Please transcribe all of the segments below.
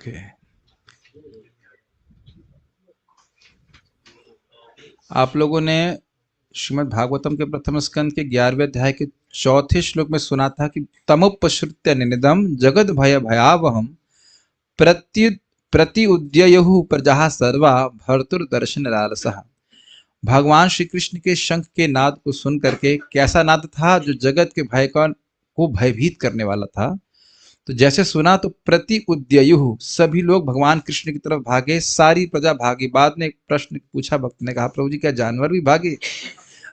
Okay, आप लोगों ने श्रीमद् भागवतम के प्रथम स्कंद के 11वें अध्याय के चौथे श्लोक में सुना था कि तमुपश्रुत्य निनदम जगद भय भयावहम प्रति प्रति उद्ययुः प्रजा सर्वा भर्तुर्दर्शन लालसः। भगवान श्री कृष्ण के शंख के नाद को सुन करके कैसा नाद था जो जगत के भय को भयभीत करने वाला था। तो जैसे सुना तो प्रति उद्ययुः सभी लोग भगवान कृष्ण की तरफ भागे, सारी प्रजा भागी। बाद में एक प्रश्न पूछा भक्त ने, कहा प्रभु जी क्या जानवर भी भागे?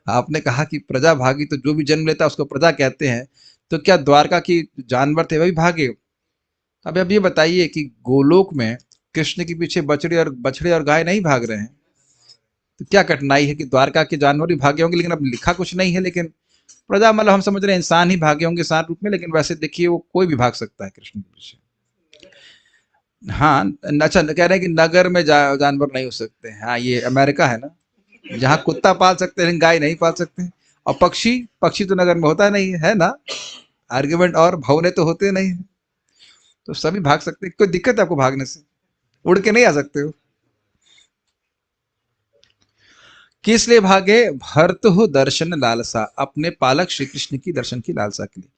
आपने कहा कि प्रजा भागी, तो जो भी जन्म लेता है उसको प्रजा कहते हैं, तो क्या द्वारका की जानवर थे वही भागे? अब ये बताइए कि गोलोक में कृष्ण के पीछे बछड़े और गाय नहीं भाग रहे हैं, तो क्या कठिनाई है कि द्वारका के जानवर भी भागे होंगे? लेकिन अब लिखा कुछ नहीं है, लेकिन प्रजा मतलब हम समझ रहे हैं इंसान ही भागे होंगे इंसान रूप में, लेकिन वैसे देखिए वो कोई भी भाग सकता है कृष्ण के पीछे। हाँ, अच्छा कह रहे हैं कि नगर में जानवर नहीं हो सकते हैं। हाँ, ये अमेरिका है ना, जहाँ कुत्ता पाल सकते हैं गाय नहीं पाल सकते हैं। और पक्षी पक्षी तो नगर में होता नहीं है ना। आर्ग्यूमेंट और भवने तो होते नहीं है, तो सभी भाग सकते हैं। कोई दिक्कत है आपको भागने से? उड़ के नहीं आ सकते हो? किस लिए भागे? भर्त हो दर्शन लालसा, अपने पालक श्री कृष्ण की दर्शन की लालसा के लिए।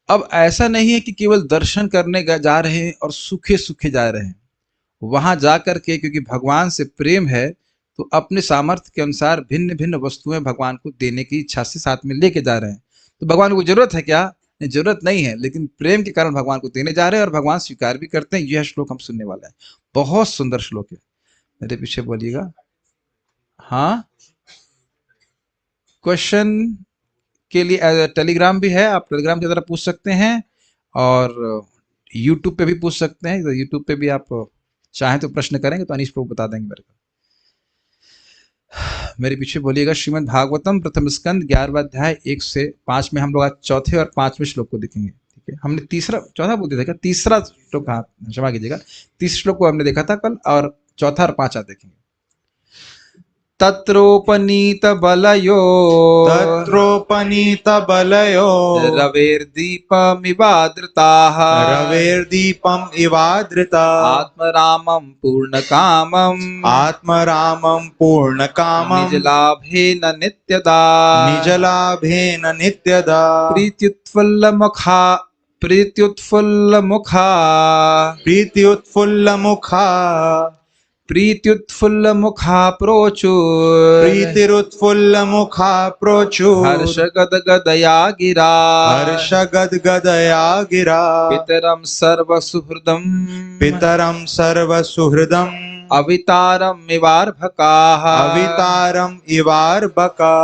अब ऐसा नहीं है कि केवल दर्शन करने जा रहे हैं और सूखे सूखे जा रहे हैं। वहां जाकर के क्योंकि भगवान से प्रेम है, तो अपने सामर्थ्य के अनुसार भिन्न भिन्न वस्तुएं भगवान को देने की इच्छा से साथ में लेके जा रहे हैं। तो भगवान को जरूरत है क्या? नहीं, जरूरत नहीं है, लेकिन प्रेम के कारण भगवान को देने जा रहे हैं और भगवान स्वीकार भी करते हैं। यह श्लोक हम सुनने वाला है, बहुत सुंदर श्लोक है। मेरे पीछे बोलिएगा। हाँ, क्वेश्चन के लिए टेलीग्राम भी है, आप टेलीग्राम के द्वारा पूछ सकते हैं, और यूट्यूब पे भी पूछ सकते हैं। तो यूट्यूब पे भी आप चाहें तो प्रश्न करेंगे तो अनीश प्रभु बता देंगे मेरे को। मेरे पीछे बोलिएगा। श्रीमद् भागवतम प्रथम स्कंद 11वां अध्याय 1 से 5 में हम लोग आज चौथे और 5वें श्लोक को देखेंगे। ठीक है, हमने चौथा बोल दिया था क्या? तीसरा श्लोक, हाँ क्षमा कीजिएगा, तीसरे श्लोक को हमने देखा था कल, और चौथा और 5 आज देखेंगे। तत्रोपनीत बलयो रवेर्दीपमिवादृताः आत्मरामं पूर्णकामं निजलाभेन नित्यदा प्रीत्युत्फुल्लमुखा प्रोचुर हर्षगदगदया गिरा पितरं सर्वसुहृदम् अवितारमिवार्भकाः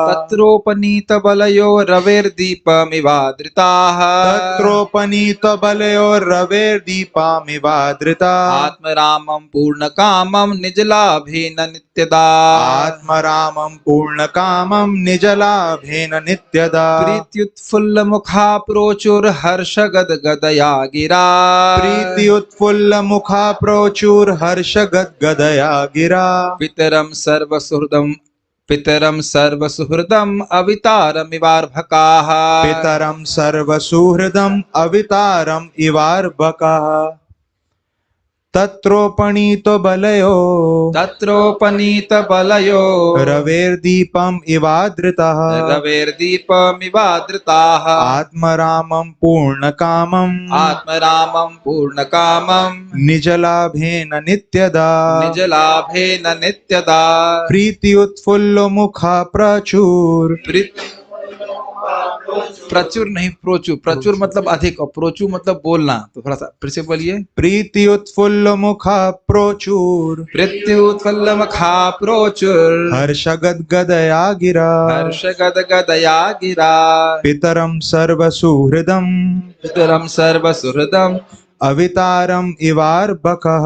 तत्रोपनीतबलयो रवेर्दीपमिवादृताः आत्मरामं पूर्णकामं निजलाभेन नित्यदा प्रीत्युत्फुल्लमुखा प्रोचुर्हर्षगदगदया गिरा पितरं सर्वसुहृदम् अवितारमिवार्भकाः तत्रोपनीत बलयो रवेर्दीपमिवादृताः आत्मरामं पूर्णकामं निजलाभेन नित्यदा प्रीत्युत्फुल्लमुखा प्रचुर नहीं प्रचुर मतलब अधिक, और प्रोचु मतलब बोलना। तो थोड़ा सा फिर से बोलिए। प्रीत्युत्फुल्लमुखा प्रोचुर हर्षगदगदया गिरा पितरं सर्वसुहृदम् अवितारम इवार्भकः।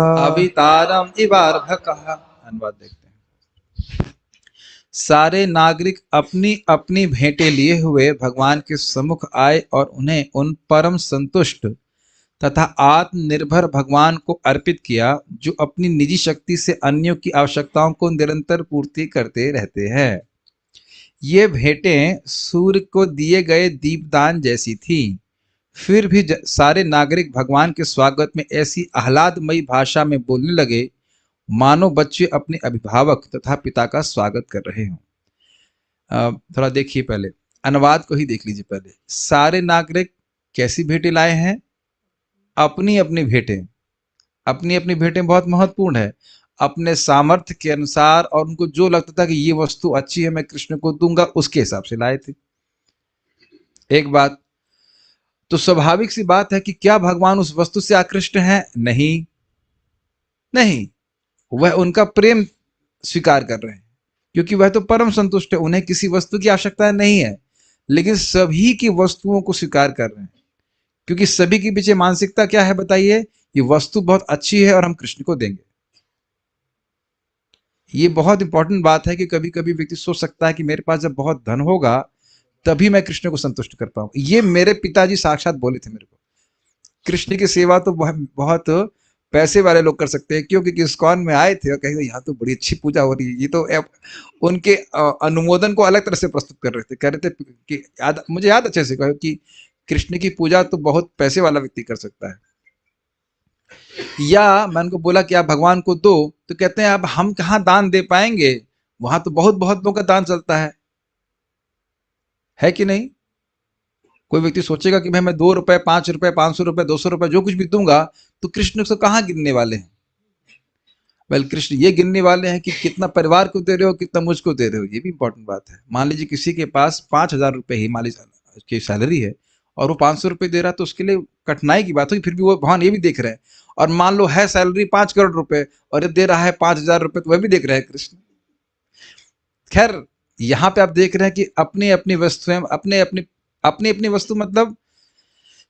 धन्यवाद। देखते हैं, सारे नागरिक अपनी अपनी भेंटें लिए हुए भगवान के सम्मुख आए और उन्हें उन परम संतुष्ट तथा आत्मनिर्भर भगवान को अर्पित किया, जो अपनी निजी शक्ति से अन्यों की आवश्यकताओं को निरंतर पूर्ति करते रहते हैं। ये भेंटें सूर्य को दिए गए दीपदान जैसी थी, फिर भी सारे नागरिक भगवान के स्वागत में ऐसी आह्लादमयी भाषा में बोलने लगे मानो बच्चे अपने अभिभावक तथा पिता का स्वागत कर रहे हों। थोड़ा देखिए, पहले अनुवाद को ही देख लीजिए। पहले सारे नागरिक कैसी भेंटें लाए हैं? अपनी अपनी भेंटें। अपनी अपनी भेंटें बहुत महत्वपूर्ण है। अपने सामर्थ्य के अनुसार, और उनको जो लगता था कि ये वस्तु अच्छी है मैं कृष्ण को दूंगा, उसके हिसाब से लाए थे। एक बात तो स्वाभाविक सी बात है कि क्या भगवान उस वस्तु से आकृष्ट हैं? नहीं, नहीं, वह उनका प्रेम स्वीकार कर रहे हैं, क्योंकि वह तो परम संतुष्ट है, उन्हें किसी वस्तु की आवश्यकता नहीं है, लेकिन सभी की वस्तुओं को स्वीकार कर रहे हैं, क्योंकि सभी के पीछे मानसिकता क्या है बताइए? ये वस्तु बहुत अच्छी है और हम कृष्ण को देंगे। ये बहुत इंपॉर्टेंट बात है कि कभी कभी व्यक्ति सोच सकता है कि मेरे पास जब बहुत धन होगा तभी मैं कृष्ण को संतुष्ट कर पाऊं। ये मेरे पिताजी साक्षात बोले थे मेरे को, कृष्ण की सेवा तो बहुत पैसे वाले लोग कर सकते हैं, क्योंकि इस्कॉन में आए थे और कहे यहाँ तो बड़ी अच्छी पूजा हो रही है। ये तो उनके अनुमोदन को अलग तरह से प्रस्तुत कर रहे थे। कह रहे थे कि मुझे याद अच्छे से कहो कि कृष्ण की पूजा तो बहुत पैसे वाला व्यक्ति कर सकता है। या मैं उनको बोला कि आप भगवान को दो, तो कहते हैं अब हम कहाँ दान दे पाएंगे, वहां तो बहुत बहुत लोगों का दान चलता है कि नहीं? कोई व्यक्ति सोचेगा कि भाई मैं 2 रुपए, 5 रुपए, 500 रुपए, 200 रुपए जो कुछ भी दूंगा, तो कृष्ण उसको कहाँ गिनने वाले हैं? वेल, कृष्ण ये गिनने वाले हैं कि कितना परिवार को दे रहे हो, कितना मुझको दे रहे हो। ये भी इंपॉर्टेंट बात है। मान लीजिए किसी के पास 5,000 रुपए ही मान लीजिए की सैलरी है और वो 500 रुपए दे रहा है, तो उसके लिए कठिनाई की बात होगी। फिर भी वो भगवान ये भी देख रहे हैं। और मान लो है सैलरी 5 करोड़ रुपए और ये दे रहा है 5,000 रुपए, तो वह भी देख रहे हैं कृष्ण। खैर, यहाँ पे आप देख रहे हैं कि अपनी अपनी वस्तुएं, अपने अपनी अपनी अपनी वस्तु, मतलब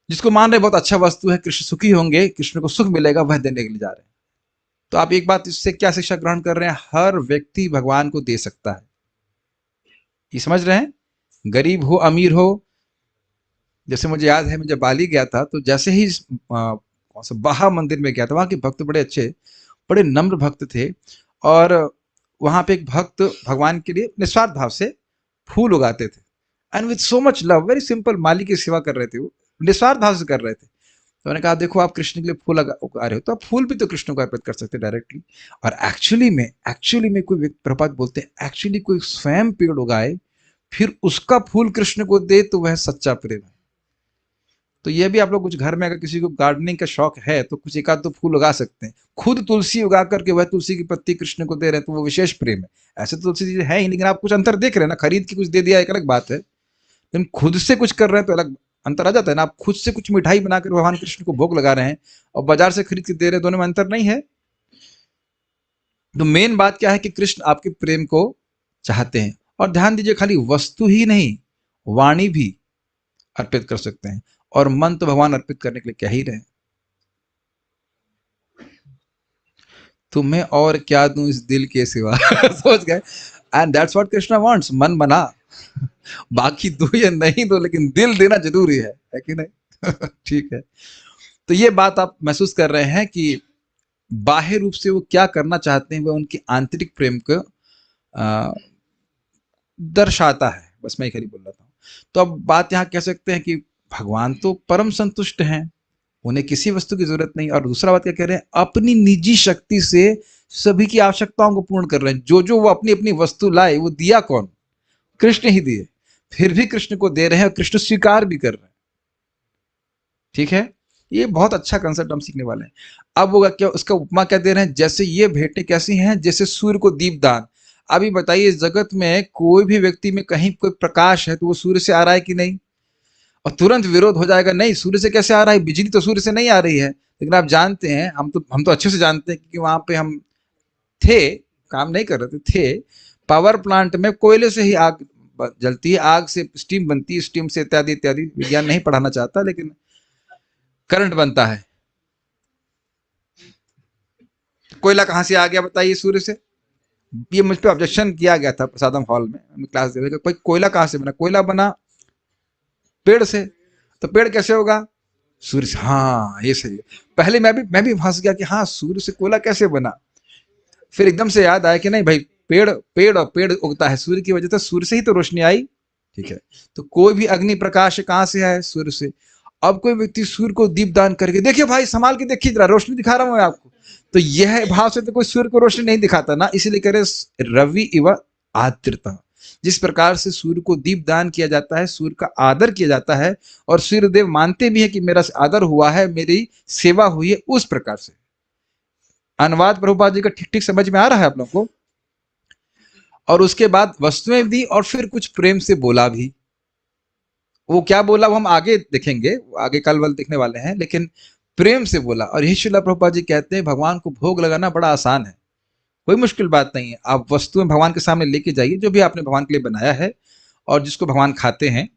जिसको मान रहे बहुत अच्छा वस्तु है, कृष्ण सुखी होंगे, कृष्ण को सुख मिलेगा, वह देने के लिए जा रहे हैं। तो आप एक बात इससे क्या शिक्षा ग्रहण कर रहे हैं? हर व्यक्ति भगवान को दे सकता है। ये समझ रहे हैं? गरीब हो अमीर हो। जैसे मुझे याद है मैं जब बाली गया था, तो जैसे ही बाहा मंदिर में गया था, वहां के भक्त बड़े अच्छे, बड़े नम्र भक्त थे। और वहां पे एक भक्त भगवान के लिए निस्वार्थ भाव से फूल उगाते थे, and with so much love, very simple, माली की सेवा कर रहे थे, वो निस्वार्थ भाव से कर रहे थे। तो मैंने कहा देखो आप कृष्ण के लिए फूल उगा रहे हो, तो आप फूल भी तो कृष्ण को अर्पित कर सकते डायरेक्टली। और एक्चुअली में कोई प्रपात बोलते हैं, एक्चुअली कोई स्वयं पेड़ उगाए फिर उसका फूल कृष्ण को दे, तो वह सच्चा प्रेम है। तो यह भी आप लोग कुछ घर में अगर किसी को गार्डनिंग का शौक है तो कुछ एक आध तो फूल उगा सकते हैं। खुद तुलसी उगा करके वह तुलसी की पत्ती कृष्ण को दे रहे हैं, तो वो विशेष प्रेम है। ऐसे तो तुलसी चीजें है ही, लेकिन आप कुछ अंतर देख रहे हैं ना। खरीद के कुछ दे दिया एक अलग बात है, लेकिन खुद से कुछ कर रहे हैं तो अलग अंतर आ जाता है ना। आप खुद से कुछ मिठाई बनाकर भगवान कृष्ण को भोग लगा रहे हैं और बाजार से खरीद के दे रहे हैं, दोनों में अंतर नहीं है। तो मेन बात क्या है कि कृष्ण आपके प्रेम को चाहते हैं। और ध्यान दीजिए, खाली वस्तु ही नहीं, वाणी भी अर्पित कर सकते हैं, और मन तो भगवान अर्पित करने के लिए क्या ही रहे। तुम्हें और क्या दूं इस दिल के सिवा सोच गए। And that's what Krishna wants. मन बना बाकी दो या नहीं दो, लेकिन दिल देना जरूरी है कि नहीं? ठीक है। तो ये बात आप महसूस कर रहे हैं कि बाह्य रूप से वो क्या करना चाहते हैं, वह उनके आंतरिक प्रेम को दर्शाता है। बस मैं खाली बोल रहा था। तो अब बात यहाँ कह सकते हैं कि भगवान तो परम संतुष्ट हैं, उन्हें किसी वस्तु की जरूरत नहीं। और दूसरा बात क्या कह रहे हैं? अपनी निजी शक्ति से सभी की आवश्यकताओं को पूर्ण कर रहे हैं। जो जो वो अपनी अपनी वस्तु लाए, वो दिया कौन? कृष्ण ही दिए। फिर भी कृष्ण को दे रहे हैं और कृष्ण स्वीकार भी कर रहे हैं। ठीक है, ये बहुत अच्छा कंसेप्ट हम सीखने वाले हैं। अब वो क्या, उसका उपमा क्या दे रहे हैं? जैसे ये भेंटें कैसी हैं? जैसे सूर्य को दीपदान। अभी बताइए, जगत में कोई भी व्यक्ति में कहीं कोई प्रकाश है तो वो सूर्य से आ रहा है कि नहीं? और तुरंत विरोध हो जाएगा, नहीं सूर्य से कैसे आ रहा है, बिजली तो सूर्य से नहीं आ रही है। लेकिन आप जानते हैं, हम तो अच्छे से जानते हैं, क्योंकि वहां पे हम थे, काम नहीं कर रहे थे। पावर प्लांट में कोयले से ही आग जलती है, आग से स्टीम बनती है, स्टीम से इत्यादि इत्यादि। विज्ञान नहीं पढ़ाना चाहता, लेकिन करंट बनता है। कोयला कहां से आ गया बताइए? सूर्य से। ये मुझ पर ऑब्जेक्शन किया गया था प्रसादम हॉल में क्लास दे रहे, कोई कोयला कहां से बना? कोयला बना पेड़ से। तो पेड़ कैसे होगा? सूर्य से। हाँ, ये सही है। पहले मैं भी फंस गया कि हाँ, सूर्य से कोयला कैसे बना। फिर एकदम से याद आया कि नहीं भाई, पेड़ उगता है सूर्य की वजह से, सूर्य से ही तो रोशनी आई। ठीक है, तो कोई भी अग्नि प्रकाश कहां से है? सूर्य से। अब कोई व्यक्ति सूर्य को दीप दान करके, देखिए भाई संभाल के देखिए जरा, रोशनी दिखा रहा हूं मैं आपको, तो यह भाव से तो कोई सूर्य को रोशनी नहीं दिखाता ना। इसीलिए कह रहे रवि इव आद्रता, जिस प्रकार से सूर्य को दीप दान किया जाता है, सूर्य का आदर किया जाता है, और सूर्य देव मानते भी है कि मेरा आदर हुआ है, मेरी सेवा हुई है, उस प्रकार से। अनुवाद प्रभुपाद जी का ठीक ठीक समझ में आ रहा है आप लोगों को? और उसके बाद वस्तुएं दी और फिर कुछ प्रेम से बोला भी। वो क्या बोला वो हम आगे देखेंगे, आगे कल वल देखने वाले हैं, लेकिन प्रेम से बोला। और यही श्रील प्रभुपाद जी कहते हैं भगवान को भोग लगाना बड़ा आसान है, कोई मुश्किल बात नहीं है। आप वस्तुएं भगवान के सामने लेके जाइए, जो भी आपने भगवान के लिए बनाया है, और जिसको भगवान खाते हैं,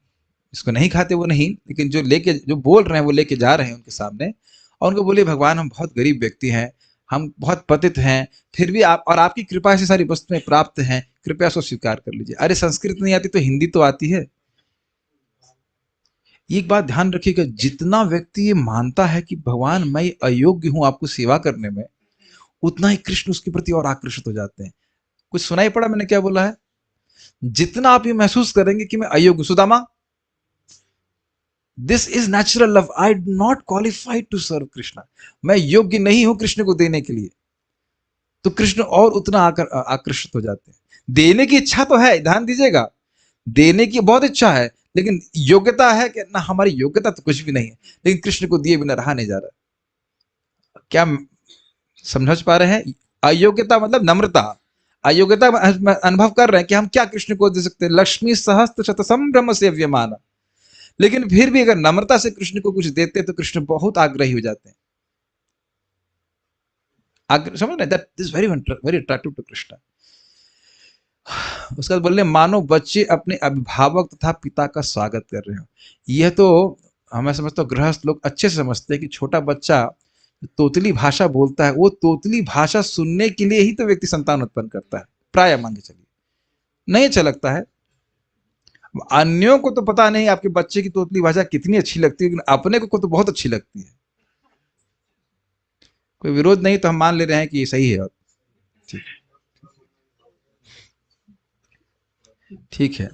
जिसको नहीं खाते वो नहीं, लेकिन जो लेके, जो बोल रहे हैं वो लेके जा रहे हैं उनके सामने, और उनको बोलिए भगवान हम बहुत गरीब व्यक्ति हैं, हम बहुत पतित हैं, फिर भी आप और आपकी कृपा से सारी वस्तुएं प्राप्त हैं, कृपया उसको स्वीकार कर लीजिए। अरे संस्कृत नहीं आती तो हिंदी तो आती है। एक बात ध्यान रखिएगा, जितना व्यक्ति ये मानता है कि भगवान मैं अयोग्य हूं आपको सेवा करने में, उतना ही कृष्ण उसके प्रति और आकर्षित हो जाते हैं। कुछ सुनाई पड़ा मैंने क्या बोला है? जितना आप ये महसूस करेंगे कि मैं अयोग्य, Sudama this is natural love, I do not qualified to serve Krishna, मैं योग्य नहीं हूं कृष्ण को देने के लिए, तो कृष्ण और उतना आकर्षित हो जाते हैं। देने की इच्छा तो है, ध्यान दीजिएगा, देने की बहुत इच्छा है, लेकिन योग्यता है कि ना, हमारी योग्यता तो कुछ भी नहीं है, लेकिन कृष्ण को दिए बिना रहा नहीं जा रहा। क्या समझ पा रहे हैं? अयोग्यता मतलब नम्रता, अयोग्यता अनुभव कर रहे हैं कि हम क्या कृष्ण को दे सकते हैं, लक्ष्मी सहस्त्र शत संभ्रम से व्यमान, लेकिन फिर भी अगर नम्रता से कृष्ण को कुछ देते तो कृष्ण बहुत आग्रही हो जाते हैं। समझ रहे? That is very very attractive to Krishna. उसके बाद बोले मानो बच्चे अपने अभिभावक तथा पिता का स्वागत कर रहे हो। यह तो हमें समझता हूँ गृहस्थ लोग अच्छे से समझते हैं कि छोटा बच्चा तोतली भाषा बोलता है, वो तोतली भाषा सुनने के लिए ही तो व्यक्ति संतान उत्पन्न करता है, प्राय मान के चलिए, नहीं अच्छा लगता है। अन्यों को तो पता नहीं आपके बच्चे की तोतली भाषा कितनी अच्छी लगती है, लेकिन अपने को तो बहुत अच्छी लगती है। कोई विरोध नहीं तो हम मान ले रहे हैं कि ये सही है। ठीक है,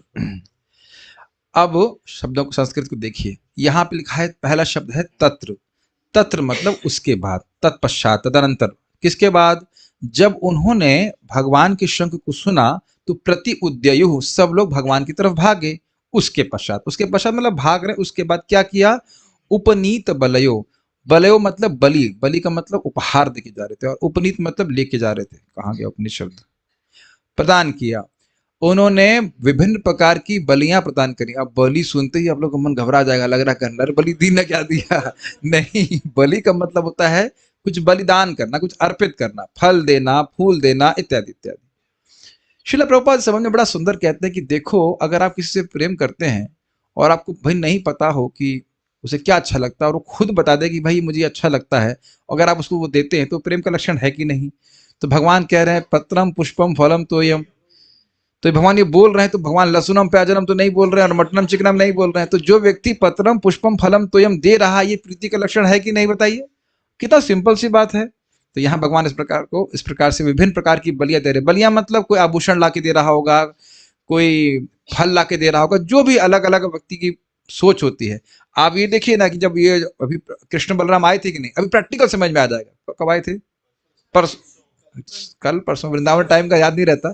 अब शब्दों को, संस्कृत को देखिए, यहां पे लिखा है पहला शब्द है तत्र। तत्र मतलब उसके बाद, तत्पश्चात, तदनंतर। किसके बाद? जब उन्होंने भगवान के शंख को सुना तो प्रति उद्ययु, सब लोग भगवान की तरफ भागे। उसके पश्चात, उसके पश्चात मतलब भाग रहे, उसके बाद क्या किया? उपनीत बलयो, बलयो मतलब बलि, बलि का मतलब उपहार देके जा रहे थे, और उपनीत मतलब लेके जा रहे थे। कहाँ गया उपनीत शब्द? प्रदान किया। उन्होंने विभिन्न प्रकार की बलियां प्रदान करी। अब बलि सुनते ही आप लोग का मन घबरा जाएगा, लग रहा है नर बलि दी ना क्या दिया? नहीं, बलि का मतलब होता है कुछ बलिदान करना, कुछ अर्पित करना, फल देना, फूल देना, इत्यादि इत्यादि। श्रील प्रभुपाद समझ में बड़ा सुंदर कहते हैं कि देखो, अगर आप किसी से प्रेम करते हैं और आपको भाई नहीं पता हो कि उसे क्या अच्छा लगता है, और वो खुद बता दे कि भाई मुझे अच्छा लगता है, अगर आप उसको वो देते हैं, तो प्रेम का लक्षण है कि नहीं? तो भगवान कह रहे हैं पत्रम पुष्पम फलम तोयम, तो भगवान ये बोल रहे हैं, तो भगवान लहसुनम प्याजनम तो नहीं बोल रहे हैं, और मटनम चिकनम नहीं बोल रहे हैं। तो जो व्यक्ति पत्रम पुष्पम फलम तोयम दे रहा है, ये प्रीति का लक्षण है कि नहीं? बताइए, कितना सिंपल सी बात है। तो यहाँ भगवान इस प्रकार से विभिन्न प्रकार की बलियां दे रहे। बलियां मतलब कोई आभूषण ला के दे रहा होगा, कोई फल ला के दे रहा होगा, जो भी अलग अलग व्यक्ति की सोच होती है। आप ये देखिए ना कि जब ये अभी कृष्ण बलराम आए थे कि नहीं, अभी प्रैक्टिकल समझ में आ जाएगा। कब आए थे? कल परसों, वृंदावन टाइम का याद नहीं रहता।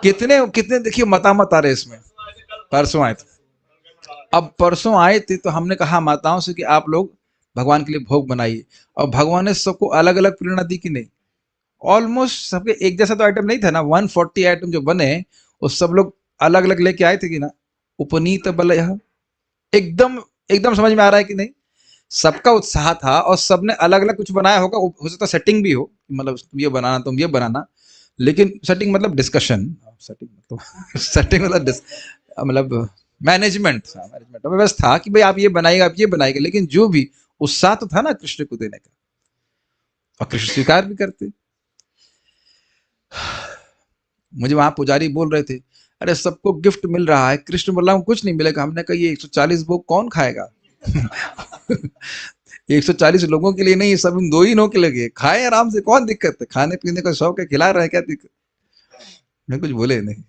कितने कितने देखिए मतामत आ रहे इसमें। परसों आए थे। अब परसों आए थे तो हमने कहा माताओं से कि आप लोग भगवान के लिए भोग बनाइए, और भगवान ने सबको अलग अलग प्रेरणा दी कि नहीं? ऑलमोस्ट सबके एक जैसा तो आइटम नहीं था ना, 140 आइटम जो बने वो सब लोग अलग अलग लेके आए थे कि ना। उपनीत बल, एकदम एकदम समझ में आ रहा है कि नहीं? सबका उत्साह था और सबने अलग अलग कुछ बनाया होगा। हो सकता सेटिंग भी हो, मतलब तुम ये बनाना, तुम ये बनाना, लेकिन सेटिंग मतलब डिस्कशन, सेटिंग मतलब सेटिंग मतलब मैनेजमेंट था, मैनेजमेंट व्यवस्था कि भाई आप ये बनाएगा, आप ये बनाएगा, लेकिन जो भी उत्साह तो था ना कृष्ण को देने का, और कृष्ण स्वीकार भी करते। मुझे वहां पुजारी बोल रहे थे, अरे सबको गिफ्ट मिल रहा है, कृष्ण बोला कुछ नहीं मिलेगा। हमने कहा ये 140 भोग कौन खाएगा? 140 लोगों के लिए नहीं, सब इन 2 ही के लिए खाए आराम से, कौन दिक्कत है? खाने पीने का शौक है, खिला रहे हैं, क्या दिक्कत? मैं कुछ बोले नहीं,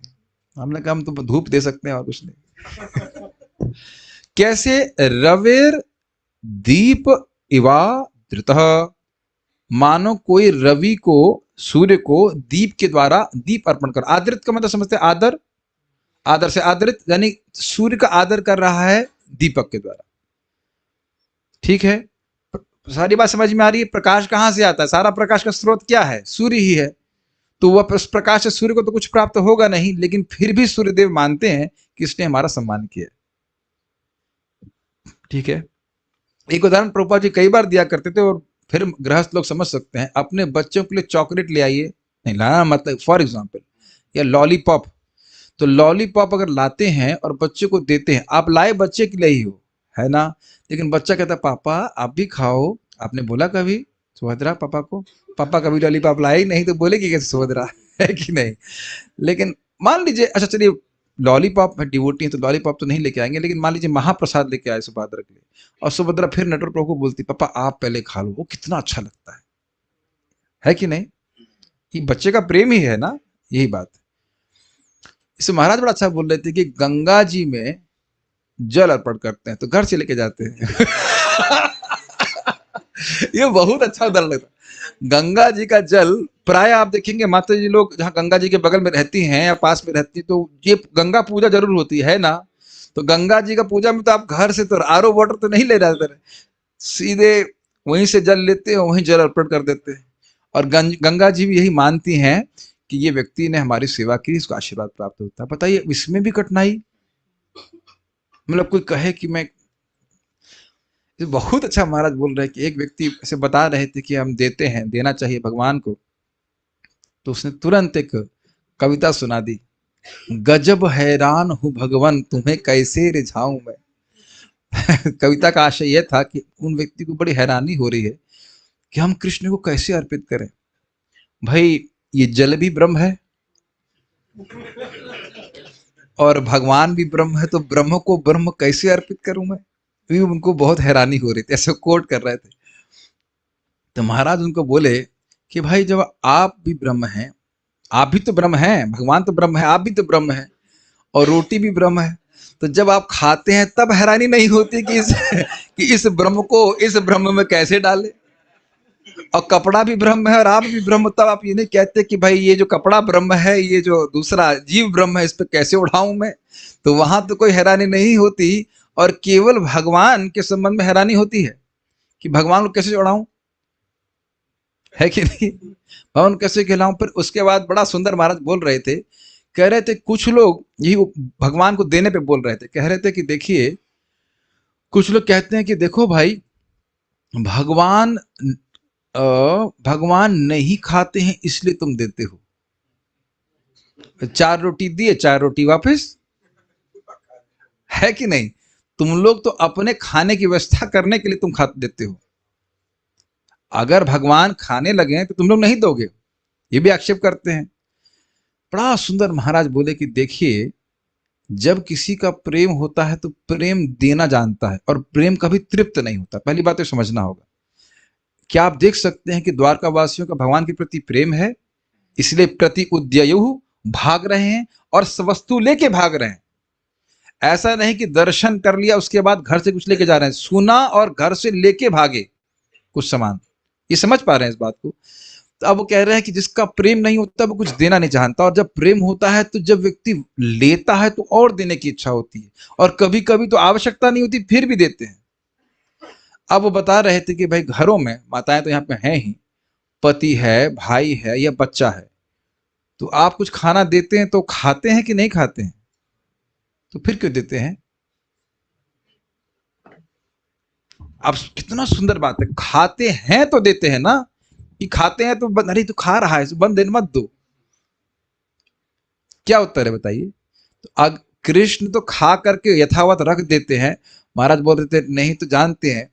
हमने कहा हम तो धूप दे सकते हैं और कुछ नहीं। कैसे रवेर दीप इवा धृतः, मानो कोई रवि को, सूर्य को दीप के द्वारा दीप अर्पण कर। आदरित का मतलब समझते हैं आदर, आदर से आदरित यानी सूर्य का आदर कर रहा है दीपक के द्वारा। ठीक है, सारी बात समझ में आ रही है। प्रकाश कहां से आता है? सारा प्रकाश का स्रोत क्या है? सूर्य ही है। तो वह उस प्रकाश से सूर्य को तो कुछ प्राप्त होगा नहीं, लेकिन फिर भी सूर्यदेव मानते हैं कि इसने हमारा सम्मान किया। ठीक है, एक उदाहरण प्रभुपाद जी कई बार दिया करते थे और फिर गृहस्थ लोग समझ सकते हैं। अपने बच्चों के लिए चॉकलेट ले आइए, नहीं लाना मतलब फॉर एग्जाम्पल, या लॉलीपॉप। तो लॉलीपॉप अगर लाते हैं और बच्चे को देते हैं, आप लाए बच्चे के लिए ही हो, है ना, लेकिन बच्चा कहता है पापा आप भी खाओ। आपने बोला कभी सुभद्रा पापा को, पापा कभी लॉलीपॉप लाए ही नहीं, तो बोलेगी कैसे सुभद्रा, है कि नहीं? लेकिन मान लीजिए, अच्छा चलिए लॉलीपॉप में डिवोटी है तो लॉलीपॉप तो नहीं लेके आएंगे, लेकिन मान लीजिए महाप्रसाद लेके आए सुभद्रा के लिए, और सुभद्रा फिर नटवर प्रभु को बोलती पापा आप पहले खा लो, वो कितना अच्छा लगता है कि नहीं? ये बच्चे का प्रेम ही है ना, यही बात है। इसे महाराज बड़ा अच्छा बोल रहे थे कि गंगा जी में जल अर्पण करते हैं तो घर से लेके जाते हैं। ये बहुत अच्छा उदाहरण लगता है। गंगा जी का जल प्राय आप देखेंगे माता जी लोग जहाँ गंगा जी के बगल में रहती हैं या पास में रहती हैं, तो ये गंगा पूजा जरूर होती है ना। तो गंगा जी का पूजा में तो आप घर से तो आरओ वाटर तो नहीं ले जाते रहे, सीधे वहीं से जल लेते हैं, वहीं जल अर्पण कर देते हैं। और गंगा जी भी यही मानती हैं कि ये व्यक्ति ने हमारी सेवा की, इसको आशीर्वाद प्राप्त होता है। बताइए इसमें भी कठिनाई, मतलब कोई कहे कि मैं, बहुत अच्छा महाराज बोल रहे हैं कि एक व्यक्ति ऐसे बता रहे थे कि हम देते हैं, देना चाहिए भगवान को, तो उसने तुरंत एक कविता सुना दी, गजब हैरान हूं भगवान तुम्हें कैसे रिझाऊं मैं। कविता का आशय यह था कि उन व्यक्ति को बड़ी हैरानी हो रही है कि हम कृष्ण को कैसे अर्पित करें। भाई ये जल भी ब्रह्म है और भगवान भी ब्रह्म है, तो ब्रह्म को ब्रह्म कैसे अर्पित करूं मैं? भी उनको बहुत हैरानी हो रही थी, ऐसे कोट कर रहे थे। तो महाराज उनको बोले कि भाई जब आप भी ब्रह्म हैं, आप भी तो ब्रह्म हैं, भगवान तो ब्रह्म है, आप भी तो ब्रह्म है, और रोटी भी ब्रह्म है, तो जब आप खाते हैं तब हैरानी नहीं होती कि इस ब्रह्म को इस ब्रह्म में कैसे डाले। और कपड़ा भी ब्रह्म है और आप भी ब्रह्म, तब आप ये नहीं कहते कि भाई ये जो कपड़ा ब्रह्म है, ये जो दूसरा जीव ब्रह्म है, इस पे कैसे उड़ाऊं मैं। तो वहां तो कोई हैरानी नहीं होती, और केवल भगवान के संबंध में हैरानी होती है कि भगवान को कैसे उड़ाऊं, है कि नहीं? भगवान कैसे खिलाऊं। फिर उसके बाद बड़ा सुंदर महाराज बोल रहे थे, कह रहे थे कुछ लोग यही भगवान को देने पे बोल रहे थे, कह रहे थे कि देखिए कुछ लोग कहते हैं कि देखो भाई भगवान भगवान नहीं खाते हैं इसलिए तुम देते हो। 4 रोटी दिए, 4 रोटी वापस, है कि नहीं? तुम लोग तो अपने खाने की व्यवस्था करने के लिए तुम खा देते हो, अगर भगवान खाने लगे तो तुम लोग नहीं दोगे, ये भी आक्षेप करते हैं। बड़ा सुंदर महाराज बोले कि देखिए जब किसी का प्रेम होता है तो प्रेम देना जानता है, और प्रेम कभी तृप्त नहीं होता, पहली बात तो समझना होगा। क्या आप देख सकते हैं कि द्वारका वासियों का भगवान के प्रति प्रेम है, इसलिए प्रति उद्ययुः भाग रहे हैं और वस्तु लेके भाग रहे हैं। ऐसा नहीं कि दर्शन कर लिया उसके बाद घर से कुछ लेके जा रहे हैं, सुना और घर से लेके भागे कुछ सामान। ये समझ पा रहे हैं इस बात को? तो अब वो कह रहे हैं कि जिसका प्रेम नहीं होता वो कुछ देना नहीं चाहता, और जब प्रेम होता है तो जब व्यक्ति लेता है तो और देने की इच्छा होती है, और कभी कभी तो आवश्यकता नहीं होती फिर भी देते हैं। अब वो बता रहे थे कि भाई घरों में माताएं तो यहाँ पे हैं ही, पति है, भाई है या बच्चा है, तो आप कुछ खाना देते हैं तो खाते हैं कि नहीं खाते हैं? तो फिर क्यों देते हैं? अब कितना सुंदर बात है, खाते हैं तो देते हैं ना, कि खाते हैं तो अरे तो खा रहा है बंद देने मत दो। क्या उत्तर है बताइए? तो अग कृष्ण तो खा करके यथावत रख देते हैं। महाराज बोल रहे थे नहीं तो जानते हैं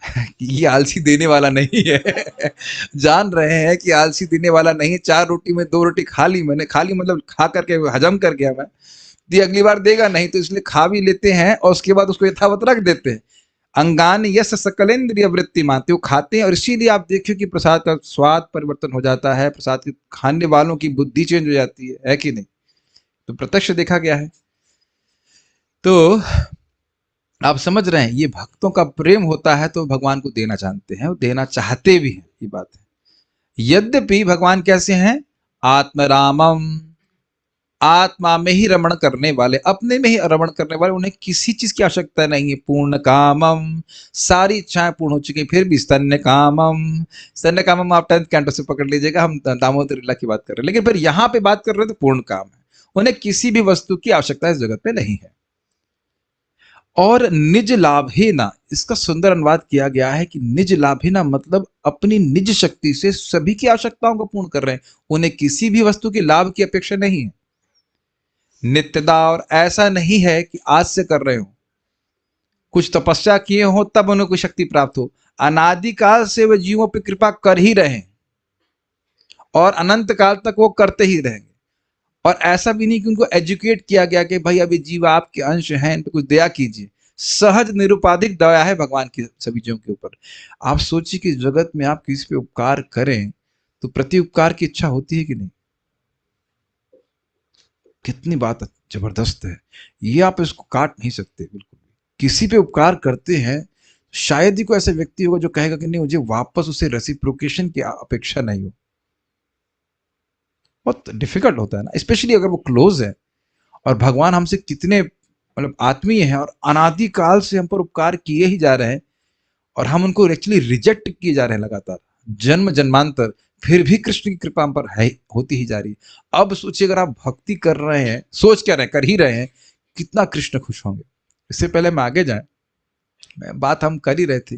कि ये आलसी देने वाला नहीं है। जान रहे हैं कि आलसी देने वाला नहीं है। 4 रोटी में 2 रोटी खा ली मैंने, खा ली मतलब खा करके हजम कर गया मैं, ये अगली बार देगा नहीं, तो इसलिए खा भी लेते हैं और उसके बाद उसको यथावत रख देते हैं। अंगान यस सकलेंद्रिय वृत्ति मानते, वो खाते हैं, और इसीलिए आप देखिए कि प्रसाद का स्वाद परिवर्तन हो जाता है, प्रसाद के खाने वालों की बुद्धि चेंज हो जाती है कि नहीं? तो प्रत्यक्ष देखा गया है। तो आप समझ रहे हैं, ये भक्तों का प्रेम होता है तो भगवान को देना जानते हैं, देना चाहते भी हैं, ये बात है। यद्यपि भगवान कैसे हैं, आत्मरामम, आत्मा में ही रमण करने वाले, अपने में ही रमण करने वाले, उन्हें किसी चीज की आवश्यकता नहीं है। पूर्ण कामम, सारी इच्छाएं पूर्ण हो चुकी, फिर भी स्तन्य कामम। स्तन्य कामम आप 10th कैंटो से पकड़ लीजिएगा, हम दामोदर लीला की बात कर रहे हैं, लेकिन फिर यहाँ पे बात कर रहे हैं तो पूर्ण काम है, उन्हें किसी भी वस्तु की आवश्यकता इस जगत में नहीं है। और निज लाभेना, इसका सुंदर अनुवाद किया गया है कि निज लाभेना मतलब अपनी निज शक्ति से सभी की आवश्यकताओं को पूर्ण कर रहे हैं, उन्हें किसी भी वस्तु के लाभ की अपेक्षा नहीं है। नित्यदा, और ऐसा नहीं है कि आज से कर रहे हो, कुछ तपस्या किए हो तब उन्हें कोई शक्ति प्राप्त हो। अनादिकाल से वे जीवों पर कृपा कर ही रहे हैं और अनंत काल तक वो करते ही रहेंगे। और ऐसा भी नहीं कि उनको एजुकेट किया गया कि भाई अभी जीव आपके अंश हैं, इन पे कुछ दया कीजिए। सहज निरुपाधिक दया है भगवान की सभी जीवों के ऊपर। आप सोचिए कि जगत में आप किसी पे उपकार करें तो प्रति उपकार की इच्छा होती है कि नहीं? कितनी बात जबरदस्त है, ये आप इसको काट नहीं सकते बिल्कुल। किसी पे उपकार करते हैं, शायद ही कोई ऐसा व्यक्ति होगा जो कहेगा कि नहीं मुझे वापस उसे रेसिप्रोकेशन की अपेक्षा नहीं हो। बहुत डिफिकल्ट होता है ना, स्पेशली अगर वो क्लोज है। और भगवान हमसे कितने मतलब आत्मीय हैं और अनादिकाल से हम पर उपकार किए ही जा रहे हैं, और हम उनको एक्चुअली रिजेक्ट किए जा रहे हैं लगातार, जन्म जन्मांतर, फिर भी कृष्ण की कृपा हम पर है, होती ही जा रही है। अब सोचिए अगर आप भक्ति कर रहे हैं, सोच क्या रहे, कर ही रहे हैं, कितना कृष्ण खुश होंगे। इससे पहले मैं आगे जाए, बात हम कर ही रहे थे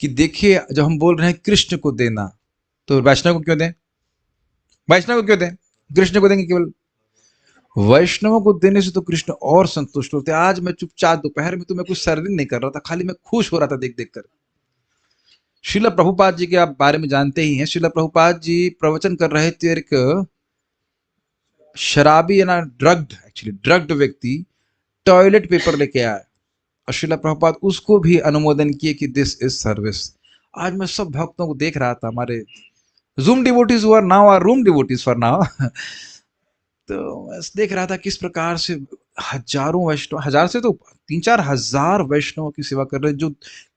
कि देखिए जब हम बोल रहे हैं कृष्ण को देना, तो वैष्णव को क्यों दें? वैष्णव को क्यों दें? कृष्ण को देंगे केवल, वैष्णवों को देने से तो कृष्ण और संतुष्ट होते। आज मैं चुपचाप दोपहर में तो मैं कुछ सर्विंग नहीं कर रहा था, खाली मैं खुश हो रहा था देख देख कर। श्रील प्रभुपाद जी के आप बारे में जानते ही हैं, श्रील प्रभुपाद जी प्रवचन कर रहे थे, एक शराबी ना ड्रग्ड, एक्चुअली ड्रग्ड व्यक्ति टॉयलेट पेपर लेके आया और श्रील प्रभुपाद उसको भी अनुमोदन किए कि दिस इज सर्विस। आज मैं सब भक्तों को देख रहा था, हमारे Zoom devotees who are now are room devotees for now, तो मैं देख रहा था किस प्रकार से हजारों वैष्णव, हजार से तो 3-4 हजार वैष्णवों की सेवा कर रहे हैं, जो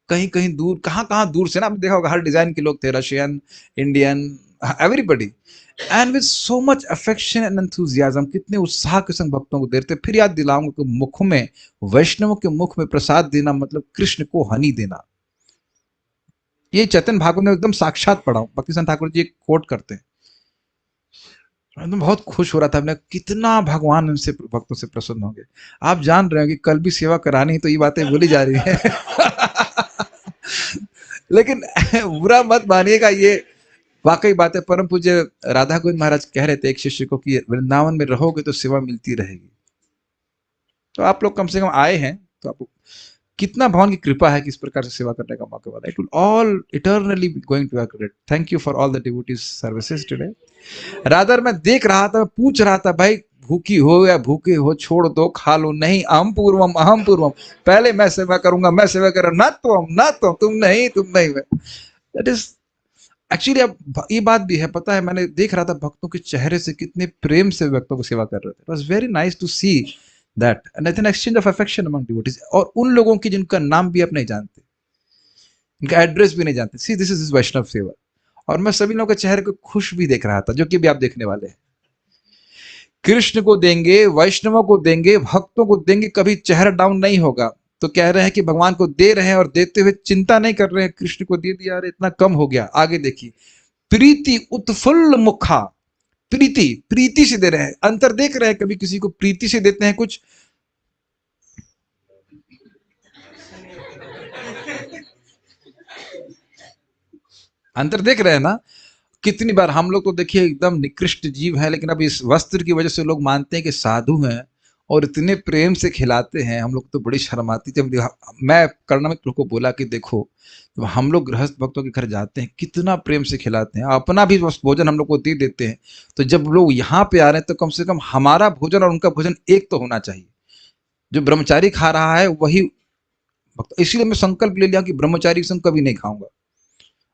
कहीं कहीं दूर, कहाँ कहाँ दूर से ना, आपने देखा होगा हर डिजाइन के लोग थे, Russian, Indian, everybody, and with so much affection and enthusiasm, कितने उत्साह के संग भक्तों को देते। फिर याद दिलाऊंगा कि मुख में, वैष्णवों के मुख में प्रसाद देना मतलब कृष्ण को हनी देना। ये चैतन्य भागवत में एकदम साक्षात पढ़ा हूं, भक्ति संत ठाकुर जी कोट करते हैं। मैं बहुत खुश हो रहा था, मैं कितना भगवान उनसे भक्तों से प्रसन्न होंगे। आप जान रहे हैं कि कल भी सेवा करानी है तो ये बातें बोली जा रही है लेकिन बुरा मत मानिएगा, ये वाकई बात है। परम पूज्य राधा गोविंद महाराज कह रहे थे एक शिष्य को कि वृंदावन में रहोगे तो सेवा मिलती रहेगी। तो आप लोग कम से कम आए हैं, तो आपको कितना भगवान की कृपा है कि इस प्रकार से सेवा करने का मौका मिला। It will all eternally going to great. Thank you for all the devotees services today. Rather मैं देख रहा था, मैं पूछ रहा था, भाई भूखी हो या भूखे हो छोड़ दो, खा लो। नहीं, अहम पूर्वम, पहले मैं सेवा करूंगा, मैं सेवा करूंगा, ना तुम नहीं, तुम नहीं, मैं। दैट इज एक्चुअली, अब ये बात भी है, पता है, मैंने देख रहा था भक्तों के चेहरे से कितने प्रेम से भक्तों को सेवा कर रहे थे। It was very nice to see that, and it's an exchange of affection among devotees. और उन लोगों की जिनका नाम भी आप नहीं जानते, इनका एड्रेस भी नहीं जानते, सी दिस इज वैष्णव सेवा। और मैं सभी लोगों के चेहरे को खुश भी देख रहा था, जो कि भी आप देखने वाले हैं। कृष्ण को देंगे, वैष्णवों को देंगे, भक्तों को देंगे, कभी चेहरा डाउन नहीं होगा। तो कह रहे हैं कि भगवान को दे रहे हैं और देते हुए चिंता नहीं कर रहे हैं, कृष्ण को दे दिया, अरे इतना कम हो गया। आगे देखिए, प्रीति उत्फुल्ल मुखा, प्रीति, प्रीति से दे रहे हैं। अंतर देख रहे हैं, कभी किसी को प्रीति से देते हैं कुछ, अंतर देख रहे हैं ना। कितनी बार हम लोग तो देखिए एकदम निकृष्ट जीव है, लेकिन अब इस वस्त्र की वजह से लोग मानते हैं कि साधु हैं और इतने प्रेम से खिलाते हैं। हम लोग तो बड़ी शर्म आती थी। मैं करना में को बोला कि देखो, तो हम लोग गृहस्थ भक्तों के घर जाते हैं, कितना प्रेम से खिलाते हैं, अपना भी भोजन हम लोग को दे देते हैं। तो जब लोग यहाँ पे आ रहे हैं तो कम से कम हमारा भोजन और उनका भोजन एक तो होना चाहिए। जो ब्रह्मचारी खा रहा है वही भक्त, इसलिए मैं संकल्प ले लिया कि ब्रह्मचारी संग कभी नहीं खाऊंगा,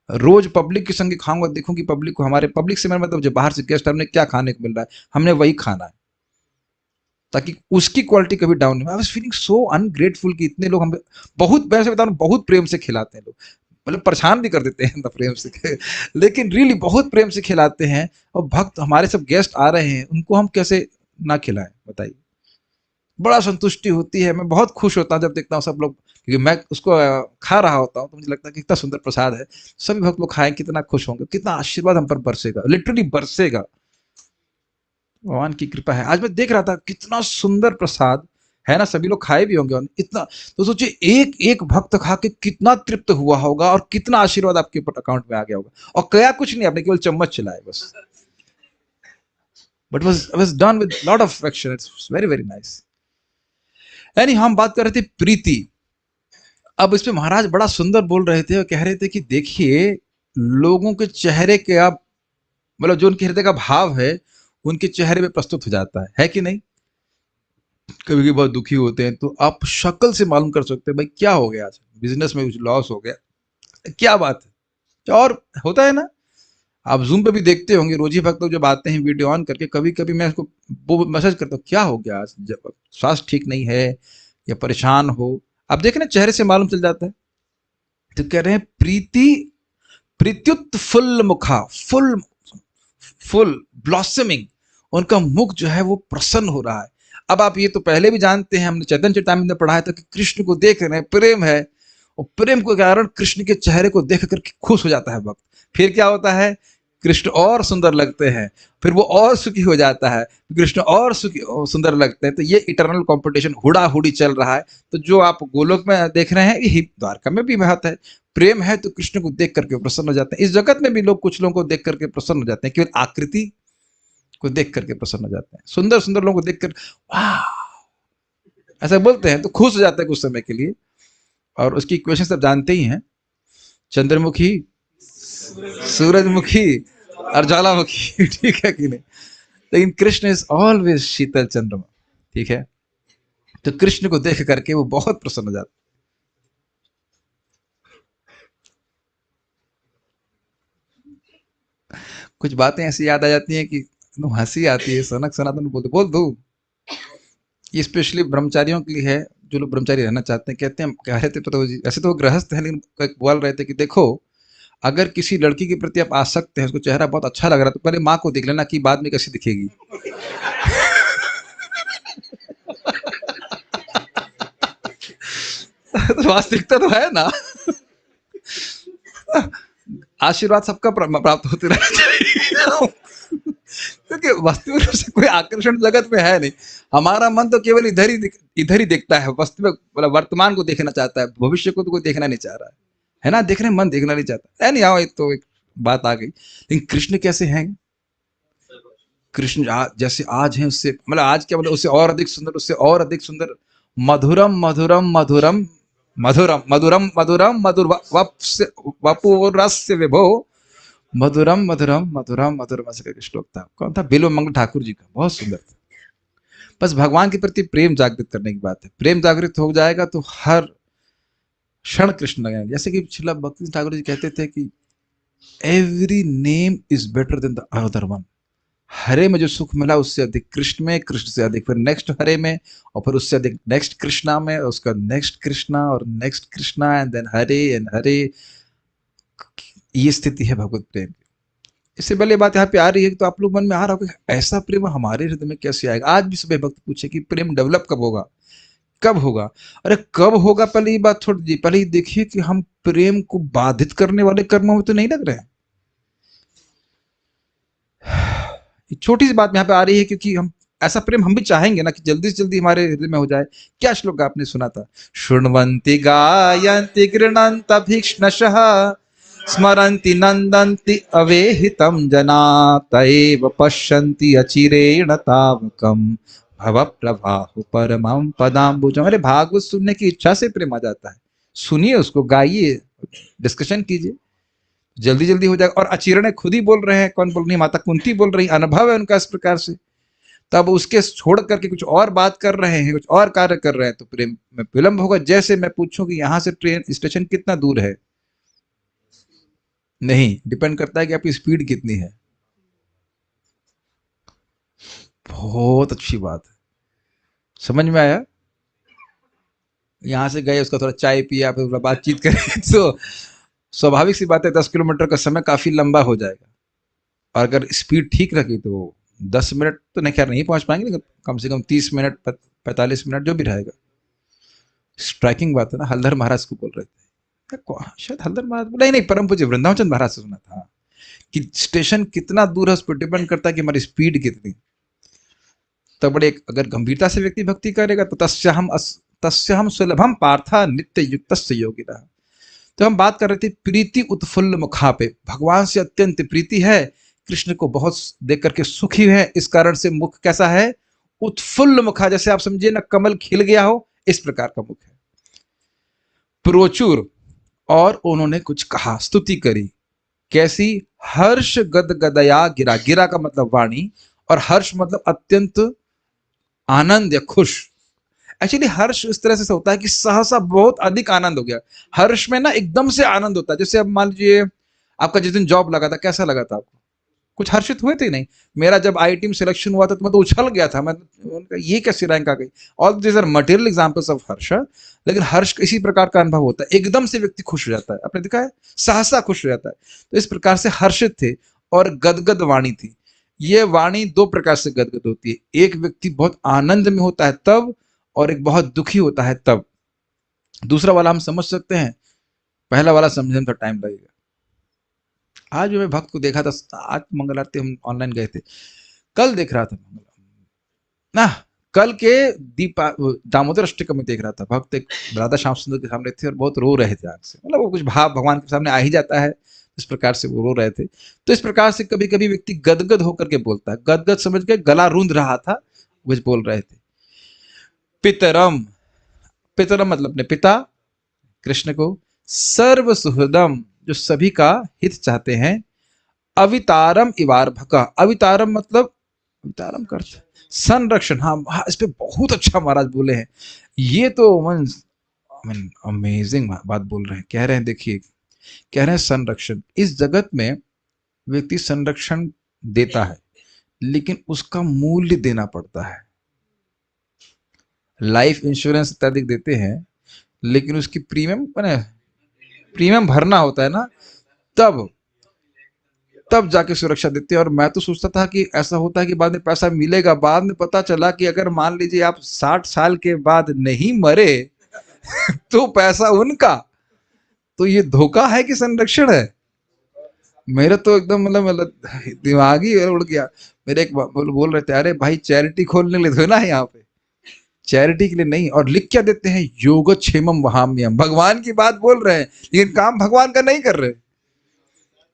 रोज पब्लिक के संग खाऊंगा। देखूं कि पब्लिक को, हमारे पब्लिक से मेरा मतलब जो बाहर से गेस्ट, हमने क्या खाने को मिल रहा है, हमने वही खाना है। ताकि उसकी क्वालिटी कभी डाउन नहीं। I was feeling so ungrateful कि इतने लोग हमें बहुत, मैं से बता रहा हूँ, बहुत प्रेम से खिलाते हैं लोग, मतलब परेशान भी कर देते हैं ना प्रेम से लेकिन रियली बहुत प्रेम से खिलाते हैं। और भक्त हमारे सब गेस्ट आ रहे हैं, उनको हम कैसे ना खिलाएं बताइए। बड़ा संतुष्टि होती है, मैं बहुत खुश होता हूँ जब देखता हूँ सब लोग, क्योंकि मैं उसको खा रहा होता हूँ तो मुझे लगता है कि कितना सुंदर प्रसाद है, सभी भक्त लोग खाएं कितना खुश होंगे, कितना आशीर्वाद हम पर बरसेगा, लिटरली बरसेगा। भगवान की कृपा है। आज मैं देख रहा था कितना सुंदर प्रसाद है ना, सभी लोग खाए भी होंगे इतना। तो सोचिए एक एक भक्त खा के कितना तृप्त हुआ होगा और कितना आशीर्वाद आपके अकाउंट में आ गया होगा। और कया कुछ नहीं, आपने केवल चम्मच चलाए बस, but was done with lot of affection, it's very very nice. यानी हम बात कर रहे थे प्रीति। अब इसमें महाराज बड़ा सुंदर बोल रहे थे और कह रहे थे कि देखिए, लोगों के चेहरे के आप, मतलब जो उनके हृदय का भाव है उनके चेहरे पे प्रस्तुत हो जाता है कि नहीं। कभी कभी बहुत दुखी होते हैं तो आप शक्ल से मालूम कर सकते हैं भाई क्या हो गया, आज बिजनेस में कुछ लॉस हो गया, क्या बात है। और होता है ना, आप जूम पे भी देखते होंगे, रोज ही भक्त लोग जब आते हैं वीडियो ऑन करके, कभी कभी मैं उसको वो मैसेज करता हूँ, क्या हो गया आज, जब स्वास्थ्य ठीक नहीं है या परेशान हो, आप देखें ना चेहरे से मालूम चल जाता है। तो कह रहे हैं प्रीति, प्रीत्युत फुल मुखा, फुल फुल ब्लॉसमिंग, उनका मुख जो है वो प्रसन्न हो रहा है। अब आप ये तो पहले भी जानते हैं, हमने चैतन्य चरितामृत में पढ़ा है था कि कृष्ण को देख रहे हैं, प्रेम है, और प्रेम के कारण कृष्ण के चेहरे को देख करके खुश हो जाता है भक्त। फिर क्या होता है, कृष्ण और सुंदर लगते हैं, फिर वो और सुखी हो जाता है, कृष्ण और सुखी सुंदर लगते हैं। तो ये इटर्नल कंपटीशन हुड़ा हुड़ी चल रहा है। तो जो आप गोलोक में देख रहे हैं, यही द्वारका में भी बात है। प्रेम है तो कृष्ण को देख करके प्रसन्न हो जाते हैं। इस जगत में भी लोग कुछ लोगों को देख करके प्रसन्न हो जाते हैं, केवल आकृति को देख करके प्रसन्न हो जाते हैं। सुंदर सुंदर लोगों को देख कर वाह ऐसा बोलते हैं तो खुश हो जाते हैं कुछ समय के लिए। और उसकी इक्वेशन सब जानते ही हैं, चंद्रमुखी, सूरजमुखी और ज्वालामुखी ठीक है कि नहीं। लेकिन कृष्ण इज ऑलवेज शीतल चंद्रमा, ठीक है। तो कृष्ण को देख करके वो बहुत प्रसन्न हो जाता है। कुछ बातें ऐसी याद आ जाती हैं कि हंसी आती है। सनक सनातन बोल दो, ये स्पेशली ब्रह्मचारियों के लिए है, जो लोग ब्रह्मचारी रहना चाहते हैं। कहते हैं, कह रहे थे तो ऐसे तो वो गृहस्थ है, लेकिन बोल रहे थे कि देखो, अगर किसी लड़की के प्रति आप आसक्त हैं, उसको चेहरा बहुत अच्छा लग रहा है, तो पहले माँ को देख लेना कि बाद में कैसी दिखेगी। तो वास्तविकता तो है ना, आशीर्वाद सबका प्राप्त होते रहना चाहिए क्योंकि वास्तविक रूप से कोई आकर्षण जगत में है नहीं। हमारा मन तो केवल इधर ही देखता है, वास्तविक मतलब वर्तमान को देखना चाहता है, भविष्य को तो कोई देखना नहीं चाह रहा है ना, देखने मन देखना नहीं चाहता है। नहीं आओ, एक तो एक बात आ गई। लेकिन कृष्ण कैसे हैं, कृष्ण जैसे आज हैं उससे, मतलब आज क्या मतलब उससे और अधिक सुंदर, उससे और अधिक सुंदर। मधुरम मधुरम मधुरम मधुरम मधुरम मधुरम मधुर वपुरस्य विभो, मधुरम मधुरम मधुरम मधुरम, ऐसे करके श्लोक था। कौन था, बिल्व मंगल ठाकुर जी का, बहुत सुंदर था। बस भगवान के प्रति प्रेम जागृत करने की बात है। प्रेम जागृत हो जाएगा तो हर क्षण कृष्ण लगेंगे। जैसे कि श्रील भक्ति ठाकुर जी कहते थे कि every name is better than the other one. Hare में जो सुख मिला उससे अधिक कृष्ण में, कृष्ण से अधिक फिर नेक्स्ट हरे में, और फिर उससे अधिक नेक्स्ट कृष्णा में, उसका नेक्स्ट कृष्णा और next Krishna and then Hare and Hare. ये स्थिति है भगवत प्रेम। इससे पहले बात यहाँ पे आ रही है तो आप लोग मन में आ रहा होगा ऐसा प्रेम हमारे हृदय में कैसे आएगा। आज भी सुबह भक्त पूछे कि प्रेम डेवलप कब होगा, कब होगा। अरे कब होगा पहले ये बात छोड़ दीजिए, पहले ये देखिए कि हम प्रेम को बाधित करने वाले कर्मों में तो नहीं लग रहे हैं। एक छोटी सी बात यहाँ पे आ रही है क्योंकि हम ऐसा प्रेम हम भी चाहेंगे ना कि जल्दी से जल्दी हमारे हृदय में हो जाए। क्या श्लोक आपने सुना था, शृण्वन्ति गायन्ति गृह्णन्ति भीक्ष्णशः स्मरन्ति नन्दन्ति अवेहितं जना तयेव पश्यन्ति अचिरेण तावकं भव प्रभाहु परमं पदाम्बुजम्। अरे भागवत सुनने की इच्छा से प्रेम आ जाता है, सुनिए उसको, गाइए, डिस्कशन कीजिए, जल्दी जल्दी हो जाएगा। और अचिरणे खुद ही बोल रहे हैं, कौन बोल रही है, माता कुंती बोल रही, अनुभव है उनका इस प्रकार से। तब उसके छोड़ करके कुछ और बात कर रहे हैं, कुछ और कार्य कर रहे हैं, तो प्रेम में विलंब होगा। जैसे मैं पूछूं कि यहाँ से ट्रेन स्टेशन कितना दूर है, नहीं, डिपेंड करता है कि आपकी स्पीड कितनी है। बहुत अच्छी बात है। समझ में आया? यहाँ से गए, उसका थोड़ा चाय पिया, फिर थोड़ा बातचीत करें तो स्वाभाविक सी बात है 10 किलोमीटर का समय काफी लंबा हो जाएगा। और अगर स्पीड ठीक रखी तो 10 मिनट तो नहीं, खैर नहीं पहुंच पाएंगे, लेकिन कम से कम 30 मिनट 45 मिनट जो भी रहेगा। स्ट्राइकिंग बात है ना, हल्दर महाराज को बोल रहे थे, शायद हल्दर महाराज, नहीं नहीं, परम पूज्य वृंदावन चंद महाराज से सुना था कि स्टेशन कितना दूर है उस पर डिपेंड करता है कि हमारी स्पीड कितनी। तो बड़े अगर गंभीरता से व्यक्ति भक्ति करेगा तो तस्याहम सुलभम पार्था नित्य युक्तस्य योगिनः। तो हम बात कर रहे थे प्रीति उत्फुल्ल मुखा पे, भगवान से अत्यंत प्रीति है, कृष्ण को बहुत देख करके सुखी है, इस कारण से मुख कैसा है? उत्फुल्ल मुखा, जैसे आप समझिए ना कमल खिल गया हो, इस प्रकार का मुख है। प्रोचुर, और उन्होंने कुछ कहा, स्तुति करी, कैसी? हर्ष गद गदया गिरा, गिरा का मतलब वाणी, और हर्ष मतलब अत्यंत आनंद या खुश। एक्चुअली हर्ष इस तरह से होता है कि सहसा बहुत अधिक आनंद हो गया। हर्ष में ना एकदम से आनंद होता है। जैसे अब मान लीजिए आपका जिस दिन जॉब लगा था, कैसा लगा था आपको? कुछ हर्षित हुए थे? नहीं। मेरा जब आईटी में सिलेक्शन हुआ था तो मैं तो उछल गया था, मैं ये कैसी रैंक आ गई। All these are material examples of हर्ष। लेकिन हर्ष इसी प्रकार का अनुभव होता है, एकदम से व्यक्ति खुश हो जाता है। आपने देखा है, सहसा खुश हो जाता है। तो इस प्रकार से हर्षित थे। और गदगद वाणी थी। ये वाणी दो प्रकार से गदगद होती है, एक व्यक्ति बहुत आनंद में होता है तब, और एक बहुत दुखी होता है तब। दूसरा वाला हम समझ सकते हैं, पहला वाला समझने में थोड़ा टाइम लगेगा। आज मैं भक्त को देखा था, आज मंगल आरती हम ऑनलाइन गए थे, कल देख रहा था ना, कल के दामोदर अष्टकम में देख रहा था। भक्त एक राधा श्याम सुंदर के सामने थे और बहुत रो रहे थे आंख से, मतलब वो कुछ भाव भगवान के सामने आ ही जाता है, इस प्रकार से वो रो रहे थे। तो इस प्रकार से कभी कभी व्यक्ति गदगद होकर के बोलता है, गदगद समझ के गला रूंध रहा था, वो बोल रहे थे। पितरम, पितरम मतलब अपने पिता कृष्ण को, सर्व सुहृदम जो सभी का हित चाहते हैं, अवितारम इवार्भका, अवितारम मतलब अवितारम कर संरक्षण। हाँ हाँ, इस पे बहुत अच्छा महाराज बोले हैं, ये तो अमेजिंग बात बोल रहे हैं। कह रहे हैं, देखिए कह रहे हैं संरक्षण, इस जगत में व्यक्ति संरक्षण देता है लेकिन उसका मूल्य देना पड़ता है। लाइफ इंश्योरेंस इत्यादि देते हैं लेकिन उसकी प्रीमियम भरना होता है ना, तब जाके सुरक्षा देते हैं। और मैं तो सोचता था कि ऐसा होता है कि बाद में पैसा मिलेगा, बाद में पता चला कि अगर मान लीजिए आप 60 साल के बाद नहीं मरे तो पैसा उनका। तो ये धोखा है कि संरक्षण है? मेरा तो एकदम मतलब दिमाग ही उड़ गया। मेरे एक बोल रहे थे, अरे भाई चैरिटी खोलने के लिए ना यहाँ पे, चैरिटी के लिए नहीं। और लिख क्या देते हैं, योगक्षेमम वहाम्यम, भगवान की बात बोल रहे हैं लेकिन काम भगवान का नहीं कर रहे।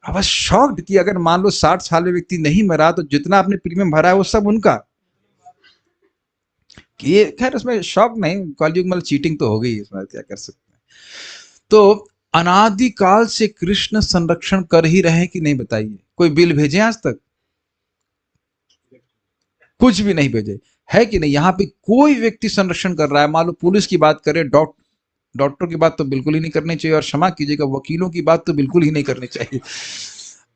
अब शॉक्ड कि अगर मान लो 60 साल में व्यक्ति नहीं मरा तो जितना आपने प्रीमियम भरा है वो सब उनका। ये खैर उसमें शॉक नहीं, कलयुग मतलब चीटिंग तो हो गई, इसमें क्या कर सकते हैं। तो अनादिकाल से कृष्ण संरक्षण कर ही रहे कि नहीं बताइए? कोई बिल भेजे आज तक? कुछ भी नहीं भेजे, है कि नहीं? यहाँ पे कोई व्यक्ति संरक्षण कर रहा है। मान लो पुलिस की बात करें, डॉक्टर की बात तो बिल्कुल ही नहीं करनी चाहिए, और क्षमा कीजिएगा वकीलों की बात तो बिल्कुल ही नहीं करनी चाहिए।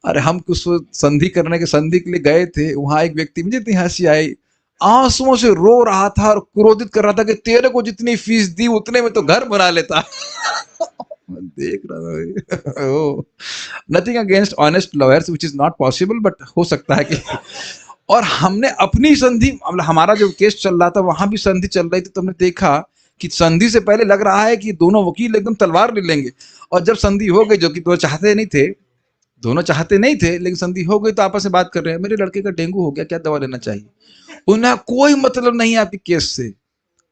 अरे हम कुछ संधि के लिए गए थे, वहां एक व्यक्ति, मुझे इतनी हंसी आई, आंसुओं से रो रहा था और क्रोधित कर रहा था कि तेरे को जितनी फीस दी उतने में तो घर बना लेता। देख रहा था, nothing against honest lawyers which is not possible, but हो सकता है कि और हमने अपनी संधि, मतलब हमारा जो केस चल रहा था वहां भी संधि चल रही थी, तो हमने देखा कि संधि से पहले लग रहा है कि दोनों वकील एकदम तलवार ले लेंगे, और जब संधि हो गई, जो कि दोनों चाहते नहीं थे लेकिन संधि हो गई, तो आपस में बात कर रहे हैं, मेरे लड़के का डेंगू हो गया, क्या दवा लेना चाहिए। उन्हें कोई मतलब नहीं है आपके केस से,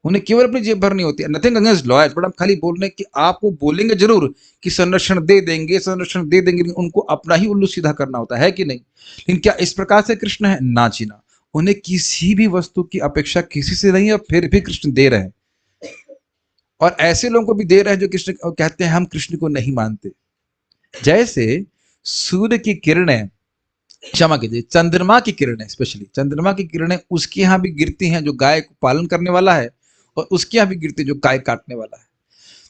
उन्हें केवल अपनी जेब भरनी होती है। नथिंग अगेंस्ट लॉयर्स, बट हम खाली बोल रहे हैं कि आपको बोलेंगे जरूर कि संरक्षण दे देंगे, लेकिन उनको अपना ही उल्लू सीधा करना होता है कि नहीं? लेकिन क्या इस प्रकार से कृष्ण है? ना जीना, उन्हें किसी भी वस्तु की अपेक्षा किसी से नहीं है, और फिर भी कृष्ण दे रहे हैं। और ऐसे लोगों को भी दे रहे हैं जो कृष्ण कहते हैं हम कृष्ण को नहीं मानते। जैसे सूर्य की किरणें, क्षमा कीजिए, चंद्रमा की किरणें, स्पेशली चंद्रमा की किरणें उसके यहाँ भी गिरती हैं जो गाय को पालन करने वाला है, और उसके यहाँ भी गिरती है जो गाय काटने वाला है।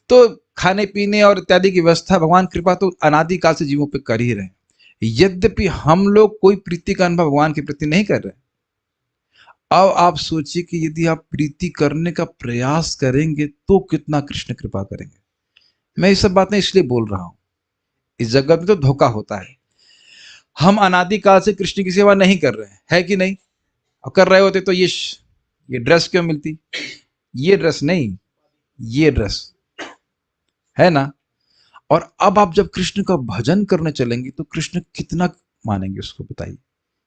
तो खाने पीने और इत्यादि की व्यवस्था, भगवान कृपा तो अनादिकाल से जीवों पे कर ही रहे हैं। यद्यपि हम लोग कोई प्रीति का अनुभव भगवान के प्रति नहीं कर रहे, अब आप सोचिए कि यदि आप प्रीति करने का प्रयास करेंगे तो कितना कृष्ण कृपा करेंगे। मैं ये सब बातें इसलिए बोल रहा हूं, इस जगत में तो धोखा होता है। हम अनादिकाल से कृष्ण की सेवा नहीं कर रहे हैं, है कि नहीं? और कर रहे होते तो ये ड्रेस क्यों मिलती? ये ड्रेस नहीं, ये ड्रेस, है ना? और अब आप जब कृष्ण का भजन करने चलेंगे तो कृष्ण कितना मानेंगे उसको, बताइए।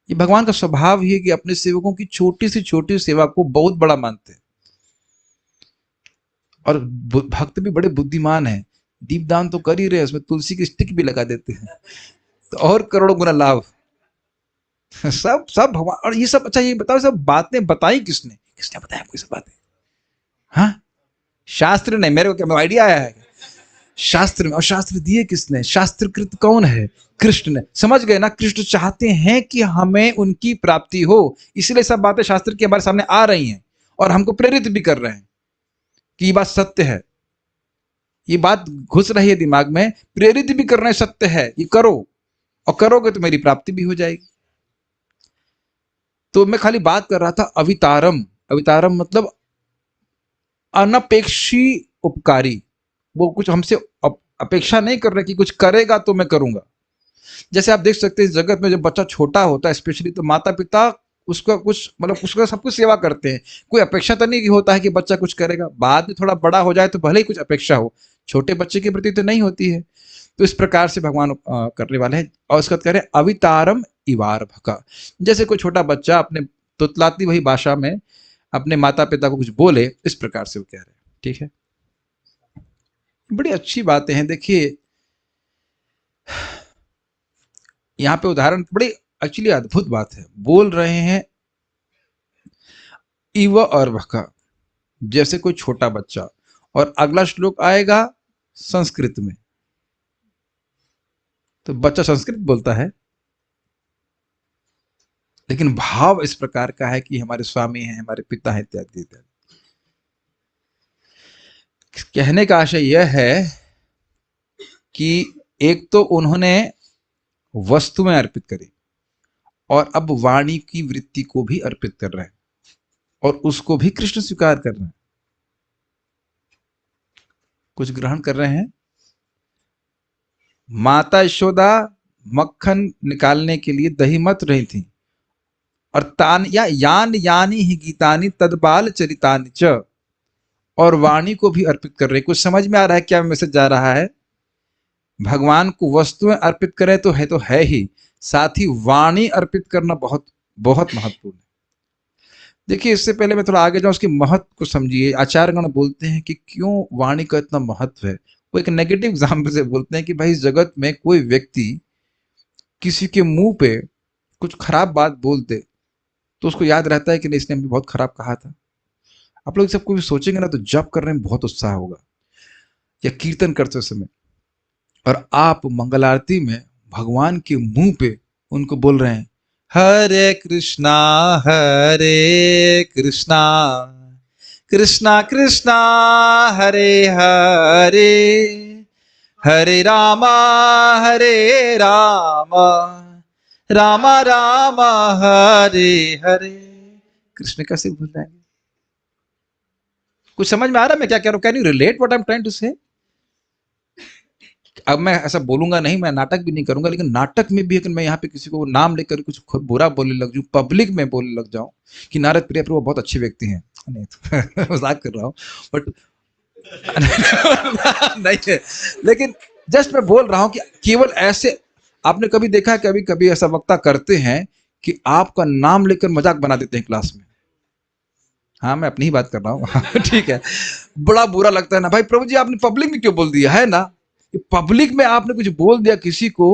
ये भगवान का स्वभाव ही है कि अपने सेवकों की छोटी सी छोटी सेवा को बहुत बड़ा मानते हैं। और भक्त भी बड़े बुद्धिमान हैं, दीपदान तो कर ही रहे, उसमें तुलसी की स्टिक भी लगा देते हैं, तो और करोड़ों गुना लाभ। सब सब भगवान। और ये सब, अच्छा ये बताओ, सब बातें बताई किसने? किसने बताया आपको ये सब बातें? हाँ, शास्त्र नहीं, मेरे को क्या आइडिया आया है? शास्त्र में। और शास्त्र दिए किसने? शास्त्रकृत कौन है? कृष्ण ने। समझ गए ना? कृष्ण चाहते हैं कि हमें उनकी प्राप्ति हो, इसलिए सब बातें शास्त्र के हमारे सामने आ रही हैं और हमको प्रेरित भी कर रहे हैं कि ये बात सत्य है, ये बात घुस रही है दिमाग में, प्रेरित भी कर रहे हैं, सत्य है, ये करो, और करोगे तो मेरी प्राप्ति भी हो जाएगी। तो मैं खाली बात कर रहा था अवितारम। अवितारम मतलब अनपेक्षी उपकारी। वो कुछ हमसे अपेक्षा नहीं कर रहे कि कुछ करेगा तो मैं करूंगा। जैसे आप देख सकते हैं इस जगत में जब बच्चा छोटा होता है स्पेशली, तो माता पिता उसका कुछ मतलब उसका सब कुछ सेवा करते हैं। कोई अपेक्षा तो नहीं होता है कि बच्चा कुछ करेगा, बाद में थोड़ा बड़ा हो जाए तो भले ही कुछ अपेक्षा हो, छोटे बच्चे के प्रति तो नहीं होती है। तो इस प्रकार से भगवान करने वाले हैं। और उसका कह रहे हैं अवितारम इवार भका। जैसे कोई छोटा बच्चा अपने तुतलाती वही भाषा में अपने माता पिता को कुछ बोले, इस प्रकार से वो कह रहे हैं। ठीक है, बड़ी अच्छी बातें हैं। देखिए यहाँ पे उदाहरण बड़ी एक्चुअली अद्भुत बात है, बोल रहे हैं इव और भका, जैसे कोई छोटा बच्चा। और अगला श्लोक आएगा संस्कृत में, तो बच्चा संस्कृत बोलता है, लेकिन भाव इस प्रकार का है कि हमारे स्वामी हैं, हमारे पिता हैं, इत्यादि इत्यादि। कहने का आशय यह है कि एक तो उन्होंने वस्तुएं अर्पित करी, और अब वाणी की वृत्ति को भी अर्पित कर रहे हैं, और उसको भी कृष्ण स्वीकार कर रहे हैं, कुछ ग्रहण कर रहे हैं। माता यशोदा मक्खन निकालने के लिए दही मत रही थी, और तान या यान यानी ही गीतानी तदबाल चरितानि च, और वाणी को भी अर्पित कर रहे। कुछ समझ में आ रहा है क्या मैसेज जा रहा है? भगवान को वस्तुएं अर्पित करें तो है ही, साथ ही वाणी अर्पित करना बहुत बहुत महत्वपूर्ण है। देखिए इससे पहले मैं थोड़ा आगे जाऊं, उसके महत्व को समझिए। आचार्यगण बोलते हैं कि क्यों वाणी का इतना महत्व है। वो एक नेगेटिव एग्जाम्पल से बोलते हैं कि भाई इस जगत में कोई व्यक्ति किसी के मुंह पे कुछ खराब बात बोल दे तो उसको याद रहता है कि नहीं, इसने हमें बहुत खराब कहा था। आप लोग सबको भी सोचेंगे ना तो जप करने में बहुत उत्साह होगा, या कीर्तन करते समय, और आप मंगल आरती में भगवान के मुंह पे उनको बोल रहे हैं हरे कृष्णा कृष्णा कृष्णा कृष्णा हरे हरे, हरे रामा रामा रामा हरे हरे। कृष्ण कैसे भूल जाएंगे? कुछ समझ में आ रहा है मैं क्या कह रहा हूं? Can you relate what I am trying to say? अब मैं ऐसा बोलूंगा नहीं, मैं नाटक भी नहीं करूंगा, लेकिन नाटक में भी अगर मैं यहाँ पे किसी को नाम लेकर कुछ बुरा बोलने लग जाऊं, पब्लिक में बोलने लग जाऊं कि नारद प्रिय प्रभु बहुत अच्छे व्यक्ति हैं, नहीं तो मजाक कर रहा हूं, बट नहीं है, लेकिन जस्ट मैं बोल रहा हूं कि केवल ऐसे आपने कभी देखा है, कभी कभी ऐसा वक्ता करते हैं कि आपका नाम लेकर मजाक बना देते हैं क्लास में। हाँ मैं अपनी ही बात कर रहा हूँ ठीक है, बड़ा बुरा लगता है ना भाई, प्रभु जी आपने पब्लिक में क्यों बोल दिया, है ना? पब्लिक में आपने कुछ बोल दिया किसी को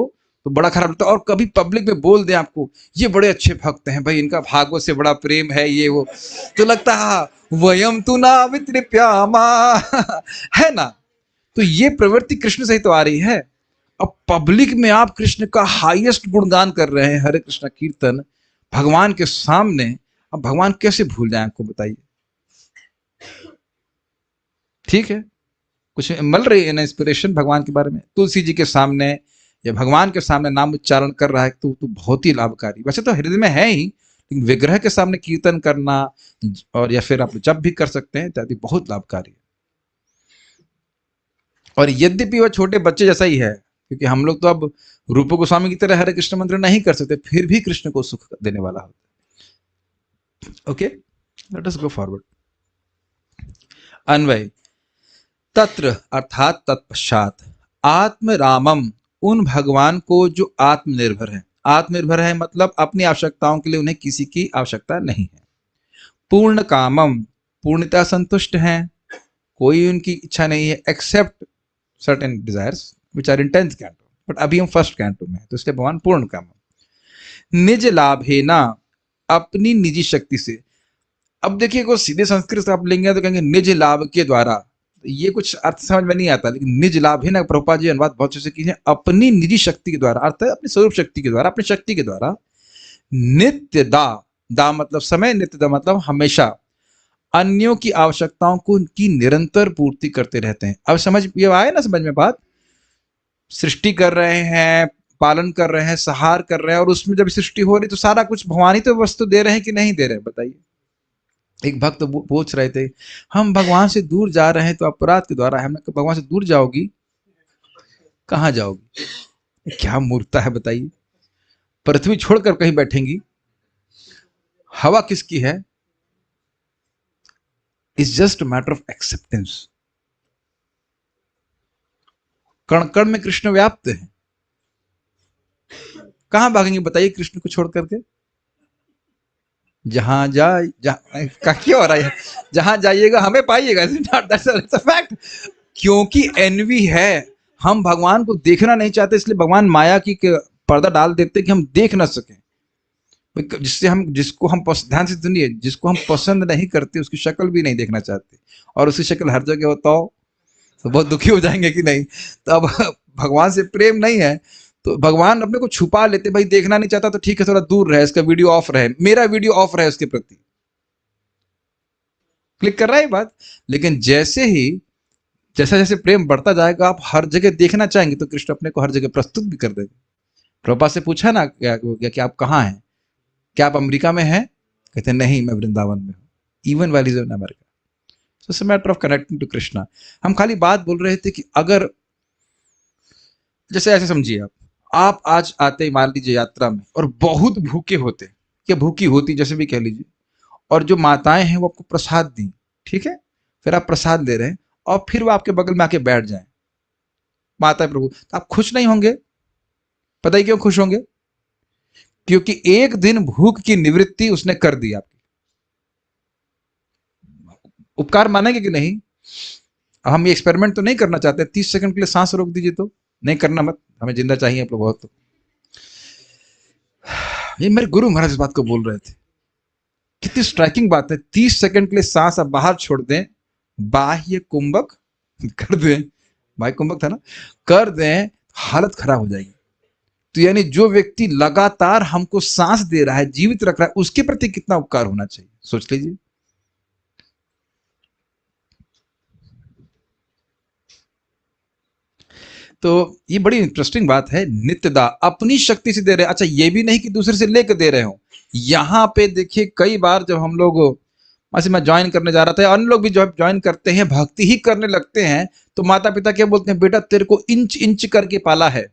तो बड़ा खराब लगता है। और कभी पब्लिक में बोल दें आपको ये बड़े अच्छे भक्त हैं भाई, इनका भागवत से बड़ा प्रेम है, ये वो, तो लगता है वयम तु ना वितृप्यामा है ना? तो ये प्रवृत्ति कृष्ण से ही तो आ रही है। अब पब्लिक में आप कृष्ण का हाईएस्ट गुणगान कर रहे हैं, हरे कृष्ण कीर्तन भगवान के सामने, अब भगवान कैसे भूल जाए आपको, बताइए? ठीक है, कुछ मिल रही है ना इंस्पिरेशन भगवान के बारे में। तुलसी जी के सामने या भगवान के सामने नाम उच्चारण कर रहा है तो बहुत ही लाभकारी। वैसे तो हृदय में है ही, लेकिन विग्रह के सामने कीर्तन करना और या फिर आप जब भी कर सकते हैं इत्यादि बहुत लाभकारी है। और यद्यपि वह छोटे बच्चे जैसा ही है, क्योंकि हम लोग तो अब रूप गोस्वामी की तरह हरे कृष्ण मंत्र नहीं कर सकते, फिर भी कृष्ण को सुख देने वाला होता है। Okay, let us go forward. अन्वय, तत्र अर्थात तत्पश्चात, आत्म रामम, उन भगवान को जो आत्मनिर्भर है। आत्मनिर्भर है मतलब अपनी आवश्यकताओं के लिए उन्हें किसी की आवश्यकता नहीं है। पूर्ण कामम, पूर्णतः संतुष्ट हैं, कोई उनकी इच्छा नहीं है except certain desires which are in 10th canto, but अभी हम फर्स्ट कैंटो में हैं, तो इसलिए भगवान पूर्ण कामम। निज लाभेना, अपनी निजी शक्ति से। अब देखिए, को सीधे संस्कृत से आप लेंगे तो कहेंगे निज लाभ के द्वारा, ये कुछ अर्थ समझ में नहीं आता, लेकिन निज लाभ है ना, प्रभुपाद जी अनुवाद बहुत अच्छे से कीजिए, अपनी निजी शक्ति के द्वारा, अर्थ है अपनी स्वरूप शक्ति के द्वारा, अपनी शक्ति के द्वारा। नित्य दा, दा मतलब समय, नित्य दा मतलब हमेशा, अन्यों की आवश्यकताओं को उनकी निरंतर पूर्ति करते रहते हैं। अब समझ ये आए ना, समझ में बात। सृष्टि कर रहे हैं, पालन कर रहे हैं, संहार कर रहे हैं, और उसमें जब सृष्टि हो रही तो सारा कुछ भगवान ही तो वस्तु दे रहे हैं कि नहीं दे रहे हैं, बताइए। एक भक्त तो पूछ रहे थे, हम भगवान से दूर जा रहे हैं तो अपराध के द्वारा। हमने कहा भगवान से दूर जाओगी, कहाँ जाओगी? क्या मूर्खता है बताइए। पृथ्वी छोड़कर कहीं बैठेंगी? हवा किसकी है? It's just matter of acceptance. कण कण में कृष्ण व्याप्त है, कहां भागेंगे बताइए कृष्ण को छोड़ करके? जहां जाए, क्या हो रहा है, जहां जाइएगा हमें पाइएगा, दैट्स अ फैक्ट। क्योंकि एनवी है, हम भगवान को देखना नहीं चाहते, इसलिए भगवान माया की पर्दा डाल देते कि हम देख ना सकें। जिससे हम, जिसको हम ध्यान से सुनिए, जिसको हम पसंद नहीं करते उसकी शक्ल भी नहीं देखना चाहते, और उसकी शक्ल हर जगह होता हो तो बहुत दुखी हो जाएंगे कि नहीं। तो अब भगवान से प्रेम नहीं है तो भगवान अपने को छुपा लेते, भाई देखना नहीं चाहता तो ठीक है, थोड़ा दूर रहे, इसका वीडियो ऑफ रहे, मेरा वीडियो ऑफ रहे उसके प्रति, क्लिक कर रहा है बात। लेकिन जैसे ही जैसा जैसे प्रेम बढ़ता जाएगा, आप हर जगह देखना चाहेंगे तो कृष्ण अपने को हर जगह प्रस्तुत भी कर देंगे। प्रभुपाद से पूछा ना क्या कि आप कहाँ हैं, क्या आप अमेरिका में हैं? कहते नहीं, मैं वृंदावन में हूँ, even while is in America. So it's a matter of connecting to Krishna. हम खाली बात बोल रहे थे कि अगर, जैसे ऐसे समझिए, आप आज आते मान लीजिए यात्रा में और बहुत भूखे होते या भूखी होती, जैसे भी कह लीजिए, और जो माताएं हैं वो आपको प्रसाद दी, ठीक है, फिर आप प्रसाद ले रहे हैं और फिर वो आपके बगल में आके बैठ जाए, माता प्रभु, तो आप खुश नहीं होंगे? पता ही क्यों खुश होंगे? क्योंकि एक दिन भूख की निवृत्ति उसने कर दी आपकी। उपकार मानेंगे कि नहीं? हम ये एक्सपेरिमेंट तो नहीं करना चाहते, 30 सेकंड के लिए सांस रोक दीजिए, तो नहीं करना मत, हमें जिंदा चाहिए आप लोग बहुत। तो ये मेरे गुरु महाराज इस बात को बोल रहे थे, कितनी स्ट्राइकिंग बात है। 30 सेकंड के लिए सांस आप बाहर छोड़ दें, बाह्य कुंभक कर दें, बाह्य कुंभक था ना, कर दें, हालत खराब हो जाएगी। तो यानी जो व्यक्ति लगातार हमको सांस दे रहा है, जीवित रख रहा है, उसके प्रति कितना उपकार होना चाहिए, सोच लीजिए। तो ये बड़ी इंटरेस्टिंग बात है। नित्यदा, अपनी शक्ति से दे रहे हैं। अच्छा, ये भी नहीं कि दूसरे से लेकर दे रहे हो। यहाँ पे देखिए, कई बार जब हम लोग, ऐसे मैं ज्वाइन करने जा रहा था, अन्य लोग भी जब ज्वाइन करते हैं, भक्ति ही करने लगते हैं, तो माता पिता क्या बोलते हैं, बेटा तेरे को इंच इंच करके पाला है,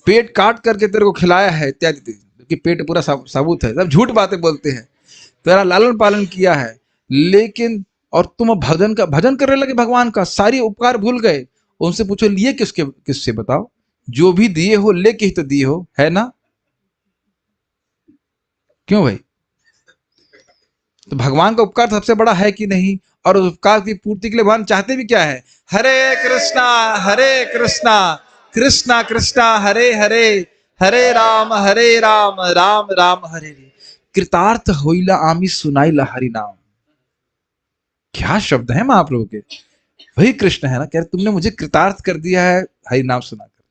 पेट काट करके तेरे को खिलाया है इत्यादि, कि पेट पूरा साबुत है, सब झूठ बातें बोलते हैं, तेरा लालन पालन किया है। लेकिन और तुम भजन करने लगे भगवान का, सारी उपकार भूल गए। उनसे पूछो लिए किससे बताओ, जो भी दिए हो लेके ही तो दिए हो, है ना? क्यों भाई? तो भगवान का उपकार सबसे बड़ा है कि नहीं? और उस उपकार की पूर्ति के लिए भगवान चाहते भी क्या है? हरे कृष्णा कृष्णा कृष्णा हरे हरे, हरे राम राम राम हरे हरे, कृतार्थ होइला आमी सुनाइला हरि नाम। क्या शब्द है महाप्रभु के! वही कृष्ण है ना, कह रहे तुमने मुझे कृतार्थ कर दिया है हरि नाम सुनाकर।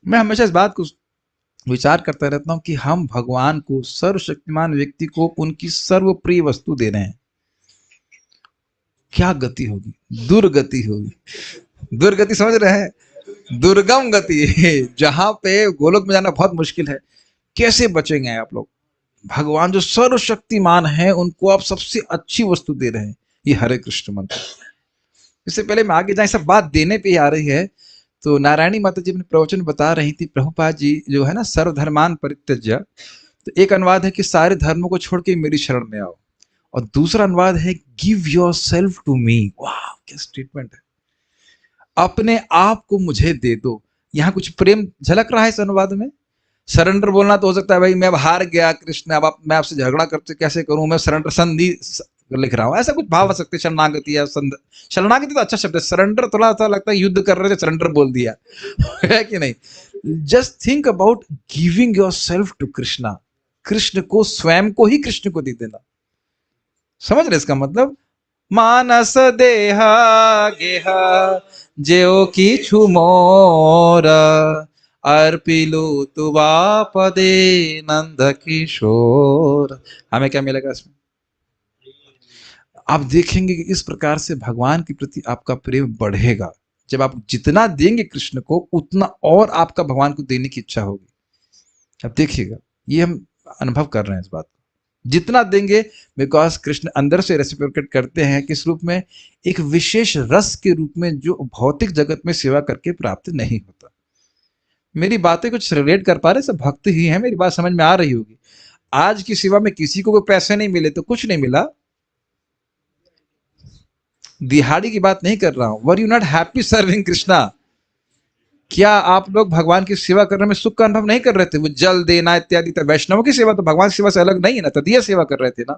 मैं हमेशा इस बात को विचार करता रहता हूं कि हम भगवान को, सर्वशक्तिमान व्यक्ति को, उनकी सर्वप्रिय वस्तु दे रहे हैं, क्या गति होगी? दुर्गति होगी। दुर्गति समझ रहे हैं? दुर्गम गति, जहां पे गोलोक में जाना बहुत मुश्किल है। कैसे बचेंगे आप लोग? भगवान जो सर्वशक्तिमान है उनको आप सबसे अच्छी वस्तु दे रहे हैं, ये हरे कृष्ण मंत्र। इससे पहले मैं आगे जाए, सब बात देने पे ही आ रही है, तो नारायणी माता जी अपने प्रवचन बता रही थी, प्रभुपाद जी जो है ना सर्वधर्मान परित्यज्य, तो एक अनुवाद है कि सारे धर्मों को छोड़ के मेरी शरण में आओ, और दूसरा अनुवाद है give yourself to me. वाह क्या स्टेटमेंट है, अपने आप को मुझे दे दो। यहाँ कुछ प्रेम झलक रहा है इस अनुवाद में। सरेंडर बोलना तो हो सकता है भाई मैं अब हार गया कृष्ण, अब मैं आपसे झगड़ा करते कैसे करूं, मैं सरेंडर संधि लिख रहा हूं, ऐसा कुछ भाव आ सकते, शरणागति या शरणागति तो अच्छा शब्द है, सरेंडर थोड़ा सा लगता है युद्ध कर रहे थे सरेंडर बोल दिया है कि नहीं। Just think about giving yourself to Krishna, Krishna को, स्वयं को ही कृष्ण को दे देना। समझ रहे इसका मतलब, मानस देहा गेहा जेओ किछु मोर, अर्पिलु तुवा पदे नंद किशोर। हमें क्या मिलेगा इसमें? आप देखेंगे कि इस प्रकार से भगवान के प्रति आपका प्रेम बढ़ेगा। जब आप जितना देंगे कृष्ण को, उतना और आपका भगवान को देने की इच्छा होगी। अब देखिएगा, ये हम अनुभव कर रहे हैं इस बात को, जितना देंगे, बिकॉज कृष्ण अंदर से रेसिप्रोकेट करते हैं, किस रूप में? एक विशेष रस के रूप में, जो भौतिक जगत में सेवा करके प्राप्त नहीं होता। मेरी बातें कुछ रिलेट कर पा रहे? सब भक्त ही हैं, मेरी बात समझ में आ रही होगी। आज की सेवा में किसी को कोई पैसे नहीं मिले तो कुछ नहीं मिला, दिहाड़ी की बात नहीं कर रहा हूं। Were you not happy serving Krishna? क्या आप लोग भगवान की सेवा करने में सुख का अनुभव नहीं कर रहे थे? वो जल देना इत्यादि, तो वैष्णव की सेवा तो भगवान की सेवा से अलग नहीं है ना, तदीय सेवा कर रहे थे ना।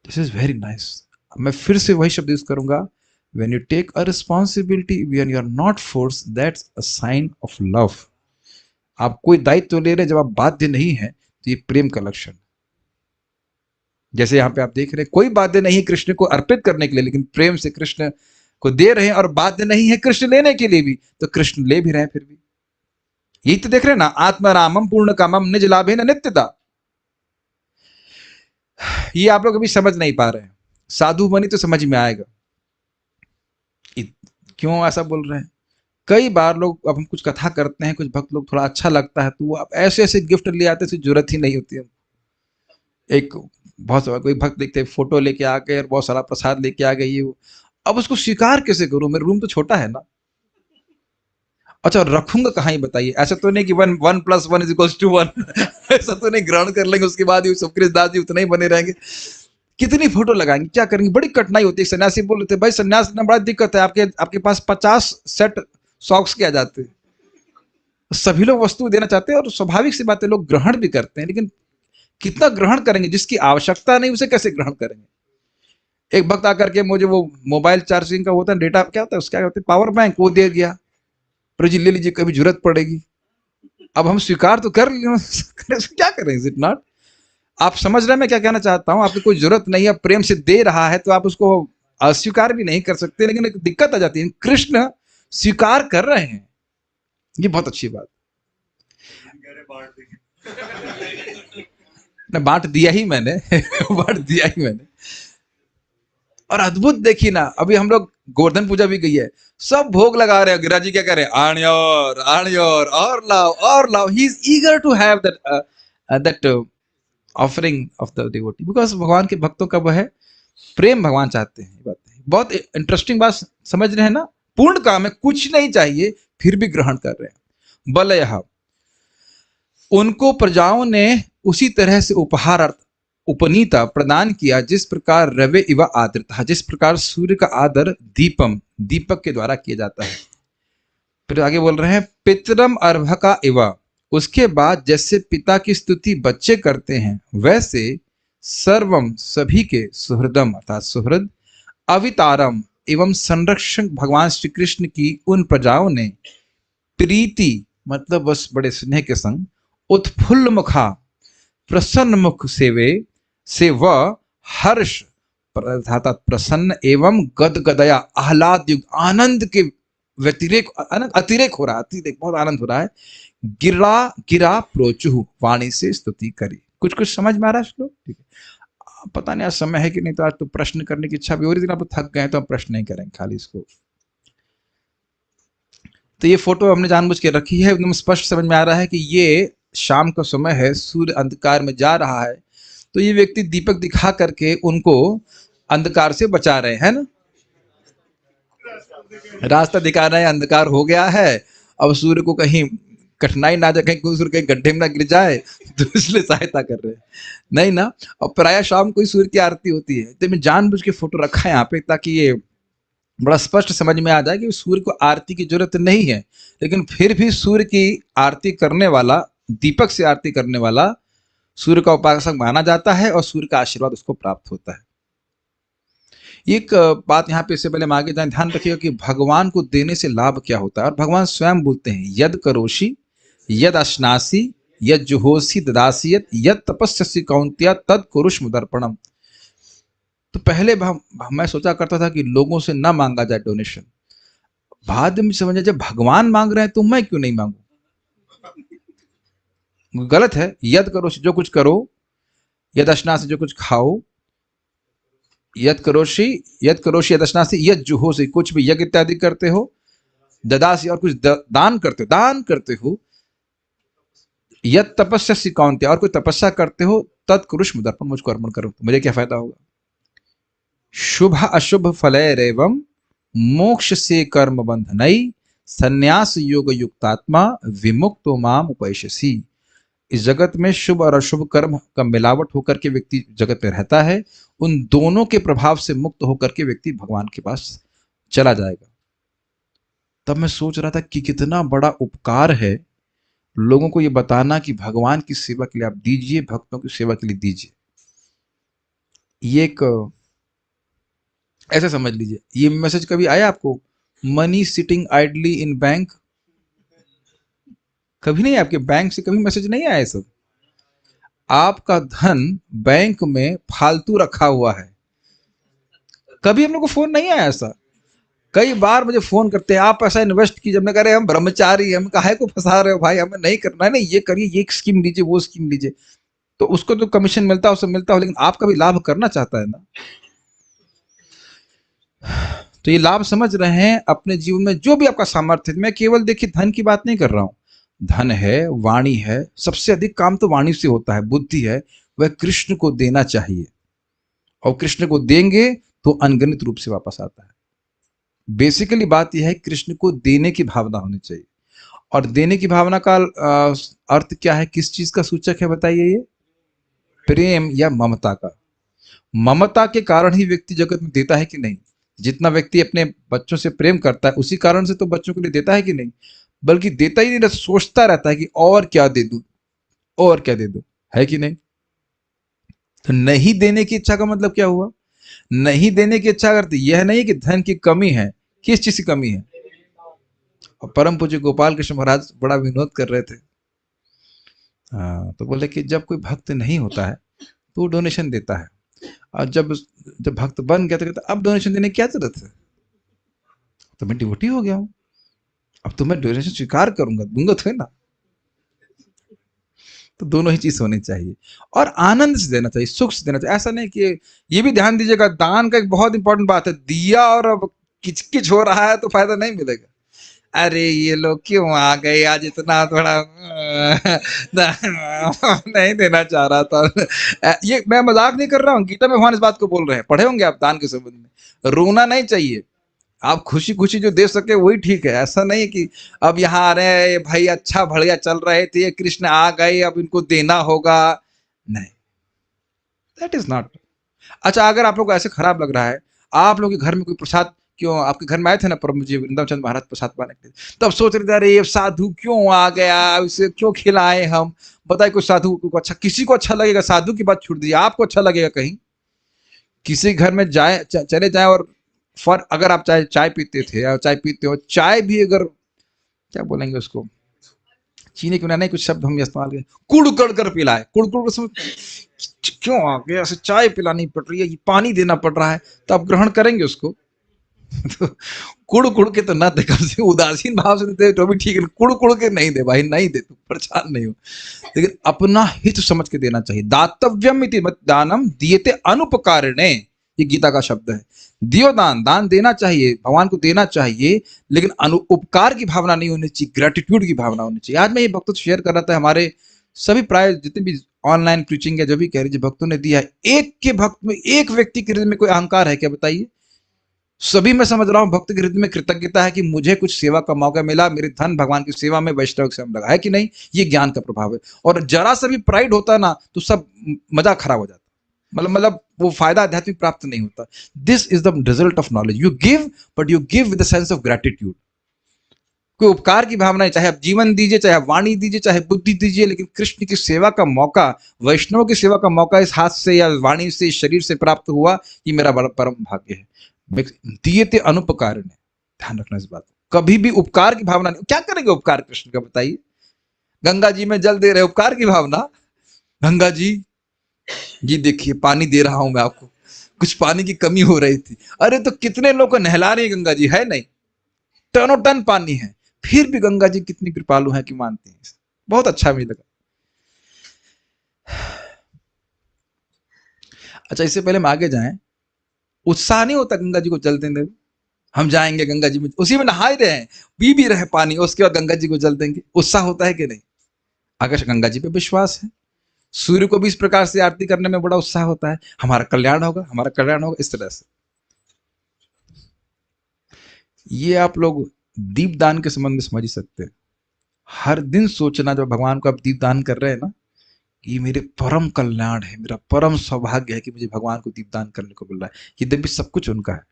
This is very nice. मैं फिर से वही शब्द यूज करूंगा, when you take a responsibility when you are not forced, that's a sign of love। आप कोई दायित्व ले रहे हैं, जब आप बाध्य नहीं है, तो ये प्रेम का लक्षण। जैसे यहाँ पे आप देख रहे हैं, कोई बाध्य नहीं कृष्ण को अर्पित करने के लिए, लेकिन प्रेम से कृष्ण को दे रहे हैं, और बाध्य नहीं है कृष्ण लेने के लिए भी, तो कृष्ण ले भी रहे हैं फिर भी। यही तो देख रहे हैं ना, आत्मरामम पूर्ण कामम निज लाभे न नित्यता। ये आप लोग अभी समझ नहीं पा रहे हैं, साधु बनी तो समझ में आएगा। क्यों ऐसा बोल रहे हैं? कई बार लोग, अब हम कुछ कथा करते हैं, कुछ भक्त लोग थोड़ा अच्छा लगता है, तो वो आप ऐसे ऐसे गिफ्ट ले आते हैं, जरूरत ही नहीं होती है। एक बहुत सारा कोई भक्त देखते हैं, फोटो लेके आ गए और बहुत सारा प्रसाद लेके आ गए, ये अब उसको स्वीकार कैसे करूं? मेरा रूम तो छोटा है ना। अच्छा, रखूंगा कहाँ, ही बताइए। ऐसा तो नहीं कि 1+1=1, ऐसा तो नहीं ग्रहण कर लेंगे उसके बाद ही सुखकृष्ण दास जी उतने ही बने रहेंगे। कितनी फोटो लगाएंगे, क्या करेंगे? बड़ी कठिनाई होती है। सन्यासी बोल रहे थे, भाई सन्यास में बड़ा दिक्कत है, आपके पास 50 सेट सॉक्स के आ जाते हैं। सभी लोग वस्तु देना चाहते हैं, और स्वाभाविक सी बात है, लोग ग्रहण भी करते हैं, लेकिन कितना ग्रहण करेंगे? जिसकी आवश्यकता नहीं उसे कैसे ग्रहण करेंगे? एक भक्त आकर के मुझे वो मोबाइल चार्जिंग का होता है, डेटा क्या होता है उसका, क्या होता है, पावर बैंक, वो दे दिया, पर जी ले लीजिए, कभी जरूरत पड़ेगी। अब हम स्वीकार तो कर लिए, क्या करें? Is it not? आप समझ रहे हैं मैं क्या कहना चाहता हूं? आपको कोई जरूरत नहीं है, प्रेम से दे रहा है, तो आप उसको अस्वीकार भी नहीं कर सकते, लेकिन एक दिक्कत आ जाती है, कृष्ण स्वीकार कर रहे हैं, ये बहुत अच्छी बात। बांट दिया ही मैंने बांट दिया ही मैंने। और अद्भुत देखिए ना, अभी हम लोग गोवर्धन पूजा भी गई है, सब भोग लगा रहे हैं, गिरिराज जी क्या कर रहे हैं, आणियोर और लाओ और लाओ। He is eager to have that offering of the devotee, because भगवान के भक्तों का वह है प्रेम, भगवान चाहते हैं। बात बहुत इंटरेस्टिंग बात समझ रहे हैं ना। पूर्ण काम है, कुछ नहीं चाहिए, फिर भी ग्रहण कर रहे हैं। बलयः, उनको प्रजाओं ने उसी तरह से उपहार उपनीता प्रदान किया, जिस प्रकार रवे इव आदृता, जिस प्रकार सूर्य का आदर दीपम, दीपक के द्वारा किया जाता है। फिर आगे बोल रहे हैं, पितरम अर्भका इव, उसके बाद जैसे पिता की स्तुति बच्चे करते हैं, वैसे सर्वम, सभी के, सुहृदम अर्थात सुहृद, अवितारम एवं संरक्षक भगवान श्री कृष्ण की उन प्रजाओं ने प्रीति मतलब बस बड़े स्नेह के संग, उत्फुल्ल मुखा, प्रसन्न मुख से वह हर्ष अर्थात प्रसन्न एवं गदगदया आह्लाद युक्त, आनंद के व्यतिरेक, अतिरेक हो रहा है, अतिरेक बहुत आनंद हो रहा है। गिरा गिरा प्रोचुह, वाणी से स्तुति करी। कुछ कुछ समझ में आ रहा है श्लोक? ठीक है, पता नहीं आज समय है कि नहीं, तो आज तो प्रश्न करने की इच्छा भी हो रही थी, आप थक गए तो हम प्रश्न नहीं करेंगे खाली इसको। तो ये फोटो हमने जानबूझ के रखी है, एकदम स्पष्ट समझ में आ रहा है कि ये शाम का समय है, सूर्य अंधकार में जा रहा है, तो ये व्यक्ति दीपक दिखा करके उनको अंधकार से बचा रहे हैं ना, रास्ता दिखा रहे हैं, अंधकार हो गया है, अब सूर्य को कहीं कठिनाई ना जाए, कहीं सूर्य कहीं गड्ढे में ना गिर जाए, तो इसलिए सहायता कर रहे हैं, नहीं ना। और प्राय शाम को ही सूर्य की आरती होती है, तो मैं जानबूझ के फोटो रखा है यहाँ पे ताकि ये बड़ा स्पष्ट समझ में आ जाए कि सूर्य को आरती की जरूरत नहीं है, लेकिन फिर भी सूर्य की आरती करने वाला, दीपक से आरती करने वाला सूर्य का उपासक माना जाता है और सूर्य का आशीर्वाद उसको प्राप्त होता है। एक बात यहाँ पे, इससे पहले हम आगे जाएं, ध्यान रखिएगा कि भगवान को देने से लाभ क्या होता है। और भगवान स्वयं बोलते हैं, यद करोषि यद अश्नासी यद जुहोसी ददासियत यद तपस्यसि कौन्त्य तद कुरुष्म दर्पणम। तो पहले मैं सोचा करता था कि लोगों से ना मांगा जाए डोनेशन, बाद में समझा जब भगवान मांग रहे हैं तो मैं क्यों नहीं मांगू, गलत है। यद करो जो कुछ करो, यद अश्नासी जो कुछ खाओ, यद करोषि यद अश्नासी यद जुहोसी कुछ भी यज्ञ इत्यादि करते हो, ददासी और कुछ दान करते हो, यद तपस्या कौन्त्य और कोई तपस्या करते हो, तत्कुरुष्म दर्पण मुझको अर्पण करो, तो मुझे क्या फायदा होगा। शुभ अशुभ फलैरेवं मोक्ष से कर्म बंधनई संन्यास योग युक्तात्मा विमुक्तो माम उपैष्यसि। इस जगत में शुभ और अशुभ कर्म का मिलावट होकर के व्यक्ति जगत में रहता है, उन दोनों के प्रभाव से मुक्त होकर के व्यक्ति भगवान के पास चला जाएगा। तब मैं सोच रहा था कि कितना बड़ा उपकार है लोगों को ये बताना कि भगवान की सेवा के लिए आप दीजिए, भक्तों की सेवा के लिए दीजिए। ये एक ऐसे समझ लीजिए, ये मैसेज कभी आया आपको, मनी सिटिंग आइडली इन बैंक, कभी नहीं, आपके बैंक से कभी मैसेज नहीं आया सब, आपका धन बैंक में फालतू रखा हुआ है, कभी हम लोग को फोन नहीं आया ऐसा। कई बार मुझे फोन करते हैं, आप पैसा इन्वेस्ट कीजिए, हमने कहा हम ब्रह्मचारी, हम काहे को फंसा रहे हो भाई, हमें नहीं करना है, नहीं ये करिए, ये स्कीम लीजिए, वो स्कीम लीजिए, तो उसको तो कमीशन मिलता है, उससे मिलता हो, लेकिन आपका भी लाभ करना चाहता है ना। तो ये लाभ समझ रहे हैं अपने जीवन में जो भी आपका सामर्थ्य है। मैं केवल देखिए धन की बात नहीं कर रहा हूं, धन है, वाणी है, सबसे अधिक काम तो वाणी से होता है, बुद्धि है, वह कृष्ण को देना चाहिए, और कृष्ण को देंगे तो अनगिनत रूप से वापस आता है। बेसिकली बात यह है कृष्ण को देने की भावना होनी चाहिए। और देने की भावना का अर्थ क्या है, किस चीज का सूचक है बताइए, ये प्रेम या ममता का। ममता के कारण ही व्यक्ति जगत में देता है कि नहीं। जितना व्यक्ति अपने बच्चों से प्रेम करता है उसी कारण से तो बच्चों के लिए देता है कि नहीं, बल्कि देता ही नहीं, सोचता रहता है कि और क्या दे दूं, और क्या दे दूं, है कि नहीं। तो नहीं देने की इच्छा का मतलब क्या हुआ, नहीं देने की इच्छा करती यह नहीं कि धन की कमी है, किस चीज की कमी है। और परम पूज्य गोपाल कृष्ण महाराज बड़ा विनोद कर रहे थे, तो बोले कि जब कोई भक्त नहीं होता है तो डोनेशन देता है, और जब जब भक्त बन गया तो कहता अब डोनेशन देने की क्या जरूरत है, तो मैं डिवोटी हो गया हूं, अब तो मैं डोनेशन स्वीकार करूंगा, दूंगा तो है ना। तो दोनों ही चीज होनी चाहिए, और आनंद से देना चाहिए, सुख से देना चाहिए। ऐसा नहीं कि, ये भी ध्यान दीजिएगा, दान का एक बहुत इंपॉर्टेंट बात है, दिया और अब किचकिच हो रहा है तो फायदा नहीं मिलेगा। अरे ये लोग क्यों आ गए आज, इतना थोड़ा नहीं देना चाह रहा था। ये मैं मजाक नहीं कर रहा हूँ, गीता में भगवान इस बात को बोल रहे हैं, पढ़े होंगे आप दान के संबंध में। रोना नहीं चाहिए, आप खुशी खुशी जो दे सके वही ठीक है। ऐसा नहीं है कि अब यहाँ आ रहे हैं भाई, अच्छा बढ़िया चल रहे थे, ये कृष्ण आ गए अब इनको देना होगा, नहीं, दैट इज नॉट। अच्छा, अगर आप लोग को ऐसे खराब लग रहा है, आप लोग के घर में कोई प्रसाद, क्यों आपके घर में आए थे ना परम जी वृंदावन चंद्र महाराज प्रसाद पाने के लिए, तब सोच रहे थे अरे ये साधु क्यों आ गया, इसे क्यों खिलाए हम, बताइए कोई साधु को अच्छा, किसी को अच्छा लगेगा, साधु की बात छोड़ दीजिए, आपको अच्छा लगेगा कहीं किसी घर में जाए चले जाए, और फॉर अगर आप चाय पीते थे या चाय पीते हो, चाय भी अगर क्या बोलेंगे उसको, चीनी के बिना नहीं, कुछ शब्द हम इस्तेमाल करें, कुड़ कड़ कर पिलाए, कुड़ कुड़ कर क्यों आ गया, ऐसे चाय पिलानी पड़ रही है, पानी देना पड़ रहा है, तो आप ग्रहण करेंगे उसको। तो कुड़ कुड़ के तो ना दे, कम से उदासीन भाव से दे तो भी ठीक है, कुड़ कुड़ के नहीं दे भाई, नहीं दे, तू परेशान नहीं हो, लेकिन अपना हित समझ के देना चाहिए। दातव्यम इति मत दानम दीयते अनुपकारिणे, ये गीता का शब्द है। दियो दान, दान देना चाहिए, भगवान को देना चाहिए, लेकिन उपकार की भावना नहीं होनी चाहिए, ग्रेटिट्यूड की भावना होनी चाहिए। आज मैं ये वक्त शेयर कर रहा था, हमारे सभी प्राय जितने भी ऑनलाइन प्रीचिंग है जो भी कह रही, जो भक्तों ने दिया है, एक के भक्त में, एक व्यक्ति के हृदय में कोई अहंकार है क्या बताइए? सभी मैं समझ रहा हूं भक्त के हृदय में कृतज्ञता है कि मुझे कुछ सेवा का मौका मिला, मेरे धन भगवान की सेवा में वैष्णव से हम लगा है कि नहीं, ये ज्ञान का प्रभाव है। और जरा सा भी प्राइड होता ना तो सब मजा खराब हो जाता, मतलब वो फायदा आध्यात्मिक प्राप्त नहीं होता। This is the result of knowledge. You give, but you give with the sense of gratitude. कोई उपकार की भावना है, चाहे आप जीवन दीजिए, चाहे आप वाणी दीजिए, चाहे बुद्धि दीजिए, लेकिन कृष्ण की सेवा का मौका, वैष्णव की सेवा का मौका इस हाथ से या वाणी से, इस शरीर से प्राप्त हुआ, ये मेरा बड़ा परम भाग्य है। दिए अनुपकार ने, ध्यान रखना इस बात। कभी भी उपकार की भावना नहीं। क्या करेंगे उपकार कृष्ण का बताइए? गंगा जी में जल दे रहे, उपकार की भावना। गंगा जी, जी देखिए पानी दे रहा हूं मैं आपको, कुछ पानी की कमी हो रही थी। अरे तो कितने लोग को नहला रही है गंगा जी, है नहीं? टनों टन पानी है, फिर भी गंगा जी कितनी कृपालु है कि मानती हैं। बहुत अच्छा भी लगा। अच्छा, इससे पहले हम आगे जाएं, उत्साह नहीं होता गंगा जी को जल देने? हम जाएंगे गंगा जी में, उसी में नहा ही रहे हैं, पी भी रहे पानी, उसके बाद गंगा जी को जल देंगे, उत्साह होता है कि नहीं? अगर गंगा जी पे विश्वास है, सूर्य को भी इस प्रकार से आरती करने में बड़ा उत्साह होता है, हमारा कल्याण होगा, हमारा कल्याण होगा, इस तरह से। ये आप लोग दीपदान के संबंध में समझ ही सकते हैं। हर दिन सोचना जब भगवान को आप दीपदान कर रहे हैं ना, ये मेरे परम कल्याण है, मेरा परम सौभाग्य है कि मुझे भगवान को दीपदान करने को मिल रहा है। ये देवी सब कुछ उनका है।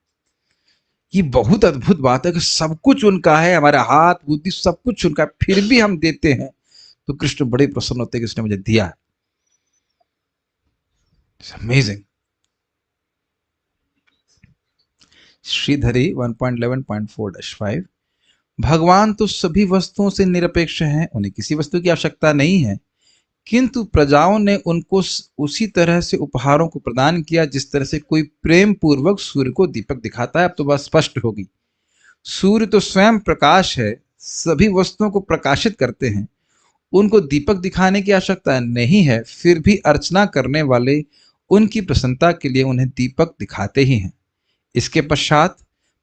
ये बहुत अद्भुत बात है कि सब कुछ उनका है, हमारे हाथ बुद्धि सब कुछ उनका है, फिर भी हम देते हैं तो कृष्ण बड़े प्रसन्न होते हैं कि उसने मुझे दिया है। अमेजिंग। श्रीधरी 1.11.4-5, भगवान तो सभी वस्तुओं से निरपेक्ष हैं, उन्हें किसी वस्तु की आवश्यकता नहीं है, किंतु प्रजाओं ने उनको उसी तरह से उपहारों को प्रदान किया जिस तरह से कोई प्रेम पूर्वक सूर्य को दीपक दिखाता है। अब तो बात स्पष्ट होगी। सूर्य तो स्वयं प्रकाश है, सभी वस्तुओं को प्रकाशित करते हैं, उनको दीपक दिखाने की आवश्यकता नहीं है, फिर भी अर्चना करने वाले उनकी प्रसन्नता के लिए उन्हें दीपक दिखाते ही हैं। इसके पश्चात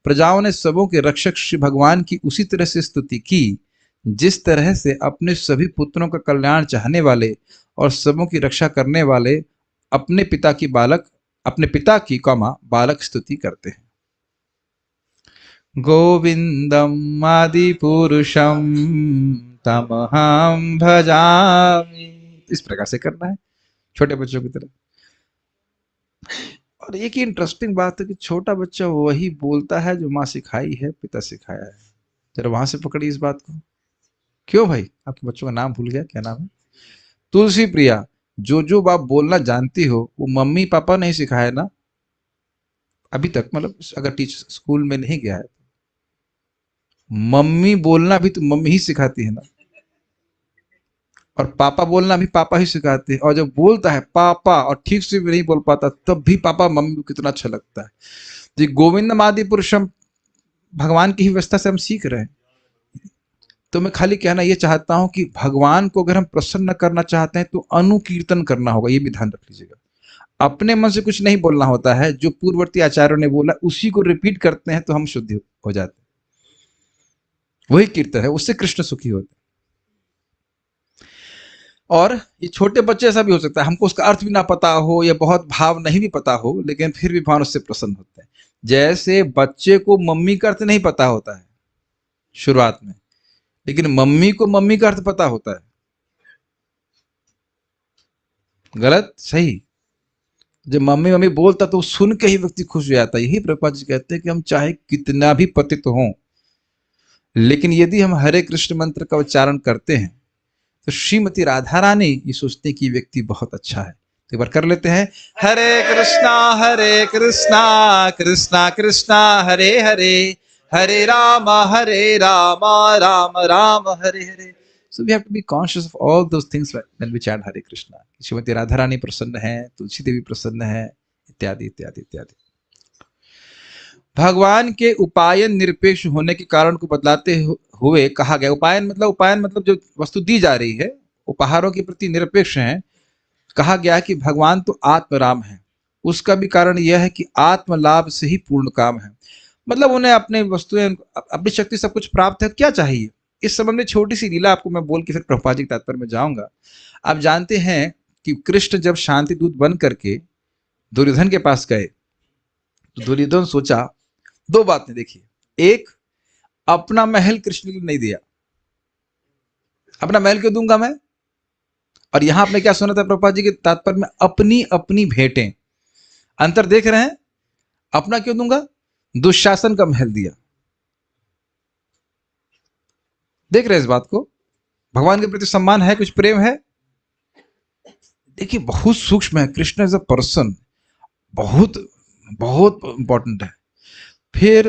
प्रजाओं ने सबों के रक्षक श्री भगवान की उसी तरह से स्तुति की जिस तरह से अपने सभी पुत्रों का कल्याण चाहने वाले और सबों की रक्षा करने वाले अपने पिता की बालक स्तुति करते हैं। गोविंदम आदि पुरुषम तमहम भजामि, इस प्रकार से करना है छोटे बच्चों की तरह। और एक इंटरेस्टिंग बात है कि छोटा बच्चा वही बोलता है जो माँ सिखाई है, पिता सिखाया है। जरा वहां से पकड़ी इस बात को। क्यों भाई, आपके बच्चों का नाम भूल गया, क्या नाम है? तुलसी प्रिया, जो आप बोलना जानती हो वो मम्मी पापा नहीं सिखाया ना अभी तक, मतलब अगर टीचर स्कूल में नहीं गया है, मम्मी बोलना भी तो मम्मी ही सिखाती है ना, और पापा बोलना भी पापा ही सिखाते हैं। और जब बोलता है पापा और ठीक से भी नहीं बोल पाता तब भी पापा मम्मी को कितना अच्छा लगता है। जी, गोविंदम आदि पुरुषम भगवान की ही व्यवस्था से हम सीख रहे हैं। तो मैं खाली कहना ये चाहता हूं कि भगवान को अगर हम प्रसन्न करना चाहते हैं तो अनुकीर्तन करना होगा, ये भी ध्यान रख लीजिएगा। अपने मन से कुछ नहीं बोलना होता है, जो पूर्ववर्ती आचार्यों ने बोला उसी को रिपीट करते हैं तो हम शुद्ध हो जाते हैं। वही कीर्तन है, उससे कृष्ण सुखी होते हैं। और ये छोटे बच्चे ऐसा भी हो सकता है, हमको उसका अर्थ भी ना पता हो या बहुत भाव नहीं भी पता हो, लेकिन फिर भी भगवान उससे प्रसन्न होते हैं। जैसे बच्चे को मम्मी का अर्थ नहीं पता होता है शुरुआत में, लेकिन मम्मी को मम्मी का अर्थ पता होता है। गलत सही? जब मम्मी मम्मी बोलता तो सुन के ही व्यक्ति खुश हो जाता है। यही प्रभुपाद जी कहते हैं कि हम चाहे कितना भी पतित हों, लेकिन यदि हम हरे कृष्ण मंत्र का उच्चारण करते हैं तो श्रीमती राधा रानी ये सोचते कि व्यक्ति बहुत अच्छा है। तो एक बार कर लेते हैं, हरे कृष्णा कृष्णा कृष्णा हरे हरे, हरे Ram Ram Ram Hare Hare. So we have to be conscious of all those things when we chant Hare Krishna. Shrimati Radha Rani प्रसन्न है, तुलसी देवी प्रसन्न है, इत्यादि इत्यादि इत्यादि। भगवान के उपायन निरपेक्ष होने के कारण को बतलाते हुए कहा गया, उपायन मतलब जो वस्तु दी जा रही है उपहारों के प्रति निरपेक्ष है। कहा गया कि भगवान तो आत्मराम है, उसका भी कारण यह है कि आत्म लाभ से ही पूर्ण काम है। मतलब उन्हें अपने वस्तुएं अपनी शक्ति सब कुछ प्राप्त है, क्या चाहिए? इस संबंध में छोटी सी लीला आपको मैं बोल के फिर प्रभुपाद जी के तात्पर्य में जाऊंगा। आप जानते हैं कि कृष्ण जब शांति दूत बन करके दुर्योधन के पास गए तो दुर्योधन सोचा, दो बातें देखिए, एक, अपना महल कृष्ण को नहीं दिया, अपना महल क्यों दूंगा मैं, और यहां आपने क्या सुना था प्रभुपाद जी के तात्पर्य में, अपनी अपनी भेंटें। अंतर देख रहे हैं, अपना क्यों दूंगा, दुशासन का महल दिया। देख रहे हैं इस बात को, भगवान के प्रति सम्मान है, कुछ प्रेम है। देखिए बहुत सूक्ष्म है, कृष्ण एज अ पर्सन बहुत बहुत इंपॉर्टेंट है। फिर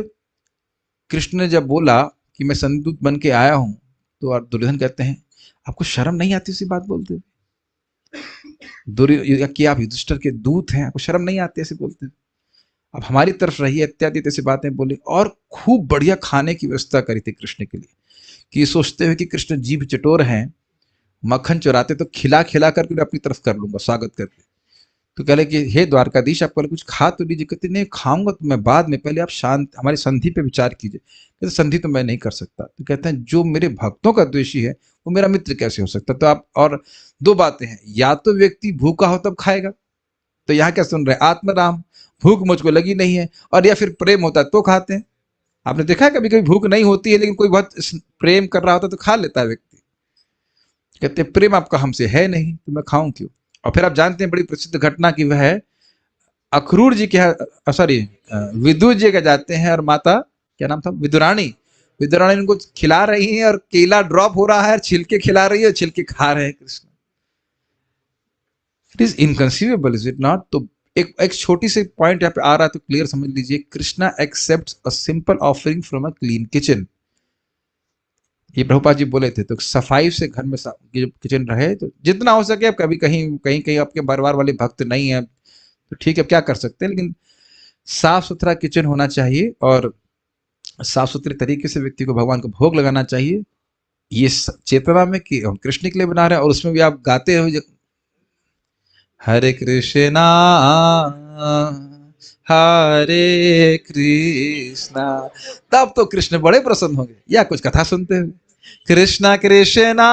कृष्ण ने जब बोला कि मैं संदूत बन के आया हूं, तो दुर्योधन कहते हैं आपको शर्म नहीं आती इसी बात बोलते हुए, कि आप युधिष्ठिर के दूत हैं, आपको शर्म नहीं आती ऐसे बोलते हैं, अब हमारी तरफ रहिए इत्यादि ऐसी बातें बोली। और खूब बढ़िया खाने की व्यवस्था करी थी कृष्ण के लिए, कि सोचते हुए कि कृष्ण जीभ चटोर हैं, मक्खन चुराते तो खिला खिला करके मैं अपनी तरफ कर लूंगा स्वागत करके। तो कह कि हे द्वारकाधीश आप पहले कुछ खा तो लीजिए। कहते नहीं खाऊंगा तो मैं बाद में, पहले आप शांत हमारी संधि पे विचार कीजिए। कहते संधि तो मैं नहीं कर सकता। तो कहते हैं जो मेरे भक्तों का द्वेषी है वो मेरा मित्र कैसे हो सकता। तो आप, और दो बातें हैं, या तो व्यक्ति भूखा हो तब खाएगा, तो यहाँ क्या सुन रहे हैं, आत्मराम, भूख मुझको लगी नहीं है, और या फिर प्रेम होता है तो खाते हैं। आपने देखा है कभी कभी भूख नहीं होती है लेकिन कोई बहुत प्रेम कर रहा होता है तो खा लेता है व्यक्ति। कहते प्रेम आपका हमसे है नहीं तो मैं खाऊं क्यों। और फिर आप जानते हैं बड़ी प्रसिद्ध घटना की वह है, अक्रूर जी के, सॉरी विदुर जी के जाते हैं और माता क्या नाम था, विदुरानी, विदुरानी उनको खिला रही है और केला ड्रॉप हो रहा है, छिलके खिला रही है, छिलके खा रहे हैं Krishna. It is inconceivable, is it not. तो एक छोटी सी पॉइंट यहाँ पे आ रहा है तो क्लियर समझ लीजिए, Krishna accepts a simple offering from a clean kitchen. ये प्रभुपाद जी बोले थे, तो सफाई से घर में किचन रहे तो जितना हो सके। अब कभी कहीं कहीं कहीं आपके परिवार वाले भक्त नहीं है तो ठीक है, क्या कर सकते हैं, लेकिन साफ सुथरा किचन होना चाहिए और साफ सुथरे तरीके से व्यक्ति को भगवान को भोग लगाना चाहिए, ये चेतना में कि हम कृष्ण के लिए बना रहे हैं। और उसमें भी आप गाते हुए हरे कृष्णा हरे कृष्णा, तब तो कृष्ण बड़े प्रसन्न होंगे। या कुछ कथा सुनते हुए कृष्णा कृष्णा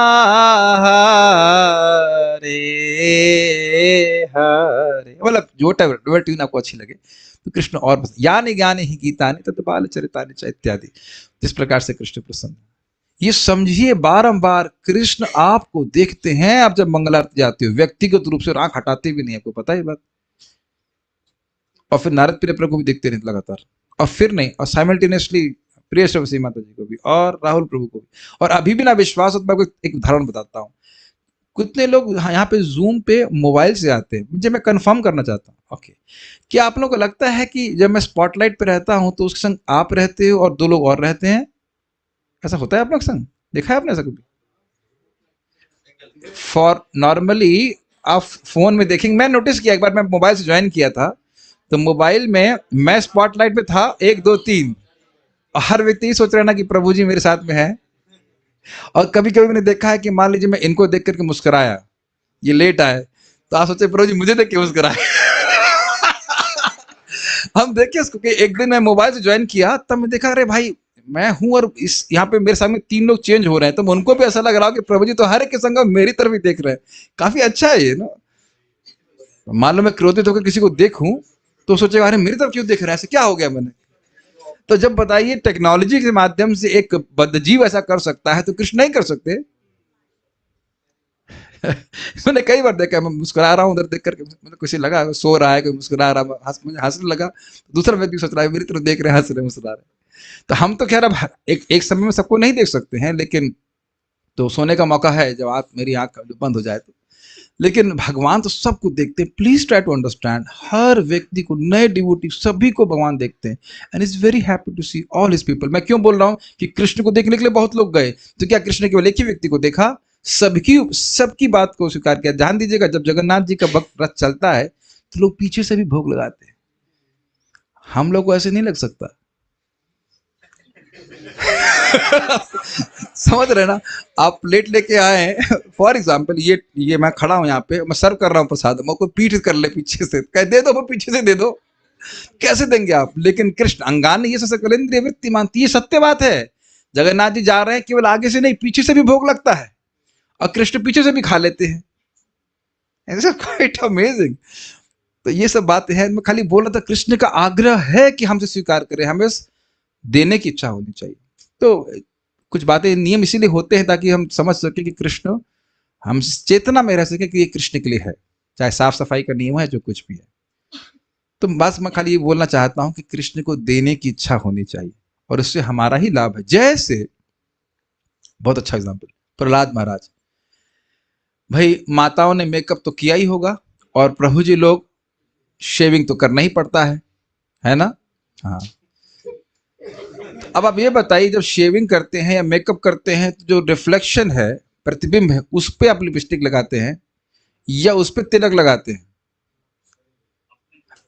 हरे हरे, मतलब जो ट्यून आपको अच्छी लगे तो कृष्ण और यानी ज्ञानी ही गीतानि तत् बाल चरितानि च इत्यादि, जिस प्रकार से कृष्ण प्रसन्न। ये समझिए बारंबार कृष्ण आपको देखते हैं, आप जब मंगल आरती जाते हो व्यक्तिगत रूप से आंख हटाते भी नहीं, आपको पता है बात। और फिर नारद प्रिय प्रभु को भी देखते रहते लगातार, और फिर नहीं, और साइमल्टेनियसली प्रिय श्रवसी माता जी को भी और राहुल प्रभु को भी। और अभी भी ना विश्वास हो तो मैं आपको एक उदाहरण बताता हूँ। कितने लोग यहाँ पे जूम पे मोबाइल से आते हैं, मुझे मैं कंफर्म करना चाहता हूँ, ओके, क्या आप लोगों को लगता है कि जब मैं स्पॉटलाइट पे रहता हूँ तो उसके संग आप रहते हो और दो लोग और रहते हैं? ऐसा होता है आप लोग संग? देखा है आपने ऐसा कभी? फॉर नॉर्मली आप फोन में देखेंगे, मैं नोटिस किया, एक बार मैं मोबाइल से ज्वाइन किया था तो मोबाइल में मैं स्पॉटलाइट पे था 1 2 3, और हर व्यक्ति सोच रहा है ना कि प्रभु जी मेरे साथ में है। और कभी कभी मैंने देखा है कि मान लीजिए मैं इनको देख करके मुस्कुराया, ये लेट आए, तो आप सोचे प्रभु जी मुझे देख के मुस्कुराए। हम देखे इसको कि एक दिन मैं मोबाइल से ज्वाइन किया तब मैं देखा, अरे भाई मैं हूं और इस यहाँ पे मेरे सामने 3 लोग चेंज हो रहे हैं, तो उनको भी ऐसा लग रहा हो कि प्रभु जी तो हर एक के संग मेरी तरफ ही देख रहे हैं। काफी अच्छा है ये ना। मान लो मैं क्रोधित होकर किसी को देखूं तो सोचेगा अरे मेरी तरफ क्यों देख रहा है, ऐसे क्या हो गया मैंने। तो जब बताइए टेक्नोलॉजी के माध्यम से एक बद्धजीव ऐसा कर सकता है तो कृष्ण नहीं कर सकते? मैंने कई बार देखा, मैं मुस्कुरा रहा हूँ उधर देख करके, मतलब किसी लगा सो रहा है, कोई मुस्कुरा रहा, मुझे हंसने लगा, दूसरा व्यक्ति सोच रहा है मेरी तरफ देख रहे हैं, हंस रहे मुस्कुरा रहे। तो हम तो खैर अब एक समय में सबको नहीं देख सकते हैं, लेकिन तो सोने का मौका है जब आप मेरी आंख बंद हो जाए तो। लेकिन भगवान तो सबको देखते हैं, प्लीज ट्राई टू अंडरस्टैंड, हर व्यक्ति को, नए डिवोटी सभी को भगवान देखते हैं, and is very happy to see all his people. मैं क्यों बोल रहा हूँ कि कृष्ण को देखने के लिए बहुत लोग गए, तो क्या कृष्ण केवल एक ही व्यक्ति को देखा? सबकी बात को स्वीकार किया। ध्यान दीजिएगा, जब जगन्नाथ जी का भक्त रथ चलता है तो लोग पीछे से भी भोग लगाते हैं, हम लोग को ऐसे नहीं लग सकता। समझ रहे ना, आप प्लेट लेके आए, फॉर एग्जाम्पल ये मैं खड़ा हूं यहाँ पे, मैं सर्व कर रहा हूँ प्रसाद, मैं कोई पीठ कर ले पीछे से, कह दे दो, वो पीछे से दे दो, कैसे देंगे आप? लेकिन कृष्ण अंगान ये कलेंद्रिय वृत्ति मानती, ये सत्य बात है। जगन्नाथ जी जा रहे हैं, केवल आगे से नहीं पीछे से भी भोग लगता है, और कृष्ण पीछे से भी खा लेते हैं। ऐसा क्वाइट अमेजिंग। तो ये सब बातें हैं। मैं खाली बोल रहा था, कृष्ण का आग्रह है कि हमसे स्वीकार करें, हमें देने की इच्छा होनी चाहिए। तो कुछ बातें, नियम इसीलिए होते हैं ताकि हम समझ सके कि कृष्ण, हम चेतना में रह सके कि ये कृष्ण के लिए है, चाहे साफ सफाई का नियम है, जो कुछ भी है। तो बस मैं खाली ये बोलना चाहता हूं कि कृष्ण को देने की इच्छा होनी चाहिए, और उससे हमारा ही लाभ है। जैसे बहुत अच्छा एग्जाम्पल, प्रहलाद महाराज, भाई माताओं ने मेकअप तो किया ही होगा, और प्रभु जी लोग शेविंग तो करना ही पड़ता है ना? हाँ। अब आप ये बताइए, जब शेविंग करते हैं या मेकअप करते हैं तो जो रिफ्लेक्शन है, प्रतिबिंब है, उस पे आप लिपस्टिक लगाते हैं या उस पे तिलक लगाते हैं?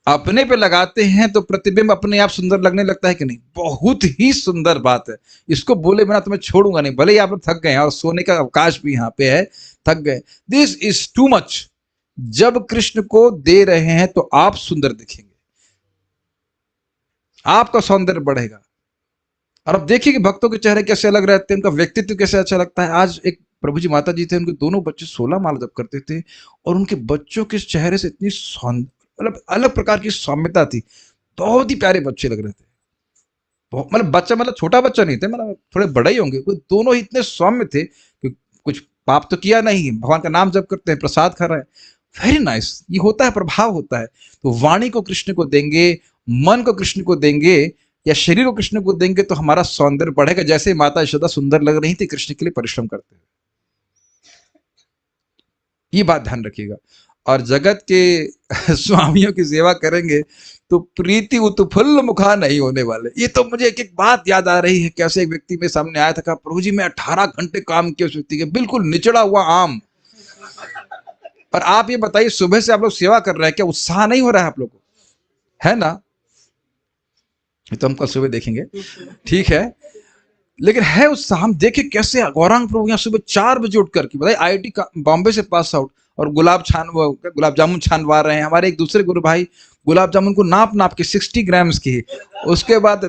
अपने पे लगाते हैं तो प्रतिबिंब अपने आप सुंदर लगने लगता है कि नहीं? बहुत ही सुंदर बात है। इसको बोले बिना तो मैं छोड़ूंगा नहीं, भले ही आप लोग थक गए हैं और सोने का अवकाश भी यहाँ पे है, थक गए। This is too much. जब कृष्ण को दे रहे हैं तो आप सुंदर दिखेंगे, आपका सौंदर्य बढ़ेगा। और अब देखिए कि भक्तों के चेहरे कैसे अलग रहते हैं, उनका व्यक्तित्व कैसे अच्छा लगता है। आज एक प्रभु जी माता जी थे, उनके दोनों बच्चे 16 माला जप करते थे, और उनके बच्चों के चेहरे से इतनी मतलब अलग प्रकार की सौम्यता थी। बहुत ही प्यारे बच्चे लग रहे थे। मतलब बच्चा, मतलब छोटा बच्चा नहीं थे, मतलब थोड़े बड़े ही होंगे, दोनों ही इतने सौम्य थे कि कुछ पाप तो किया नहीं, भगवान का नाम जप करते हैं, प्रसाद खा रहे हैं। Very nice. ये होता है, प्रभाव होता है। तो वाणी को कृष्ण को देंगे, मन को कृष्ण को देंगे, या शरीर को कृष्ण को देंगे, तो हमारा सौंदर्य बढ़ेगा। जैसे माता यशोदा सुंदर लग रही थी कृष्ण के लिए परिश्रम करते हुए। ये बात ध्यान रखिएगा। और जगत के स्वामियों की सेवा करेंगे तो प्रीति उत्फुल्ल मुखा नहीं होने वाले। ये तो मुझे एक एक बात याद आ रही है। कैसे एक व्यक्ति मेरे सामने आया था, कहा प्रभु जी मैं 18 घंटे काम किया उस व्यक्ति के, बिल्कुल निचड़ा हुआ आम। और आप ये बताइए, सुबह से आप लोग सेवा कर रहे हैं, क्या उत्साह नहीं हो रहा है आप लोग को? है ना? ये तो हम कल सुबह देखेंगे, ठीक है। लेकिन है उत्साह। हम देखे कैसे गौरांग प्रभु यहाँ सुबह 4 बजे उठ करके, बताइए आईआईटी बॉम्बे से पास आउट, और गुलाब जामुन छानवा रहे हैं। हमारे एक दूसरे गुरु भाई गुलाब जामुन को नाप नाप के 60 ग्राम्स की, उसके बाद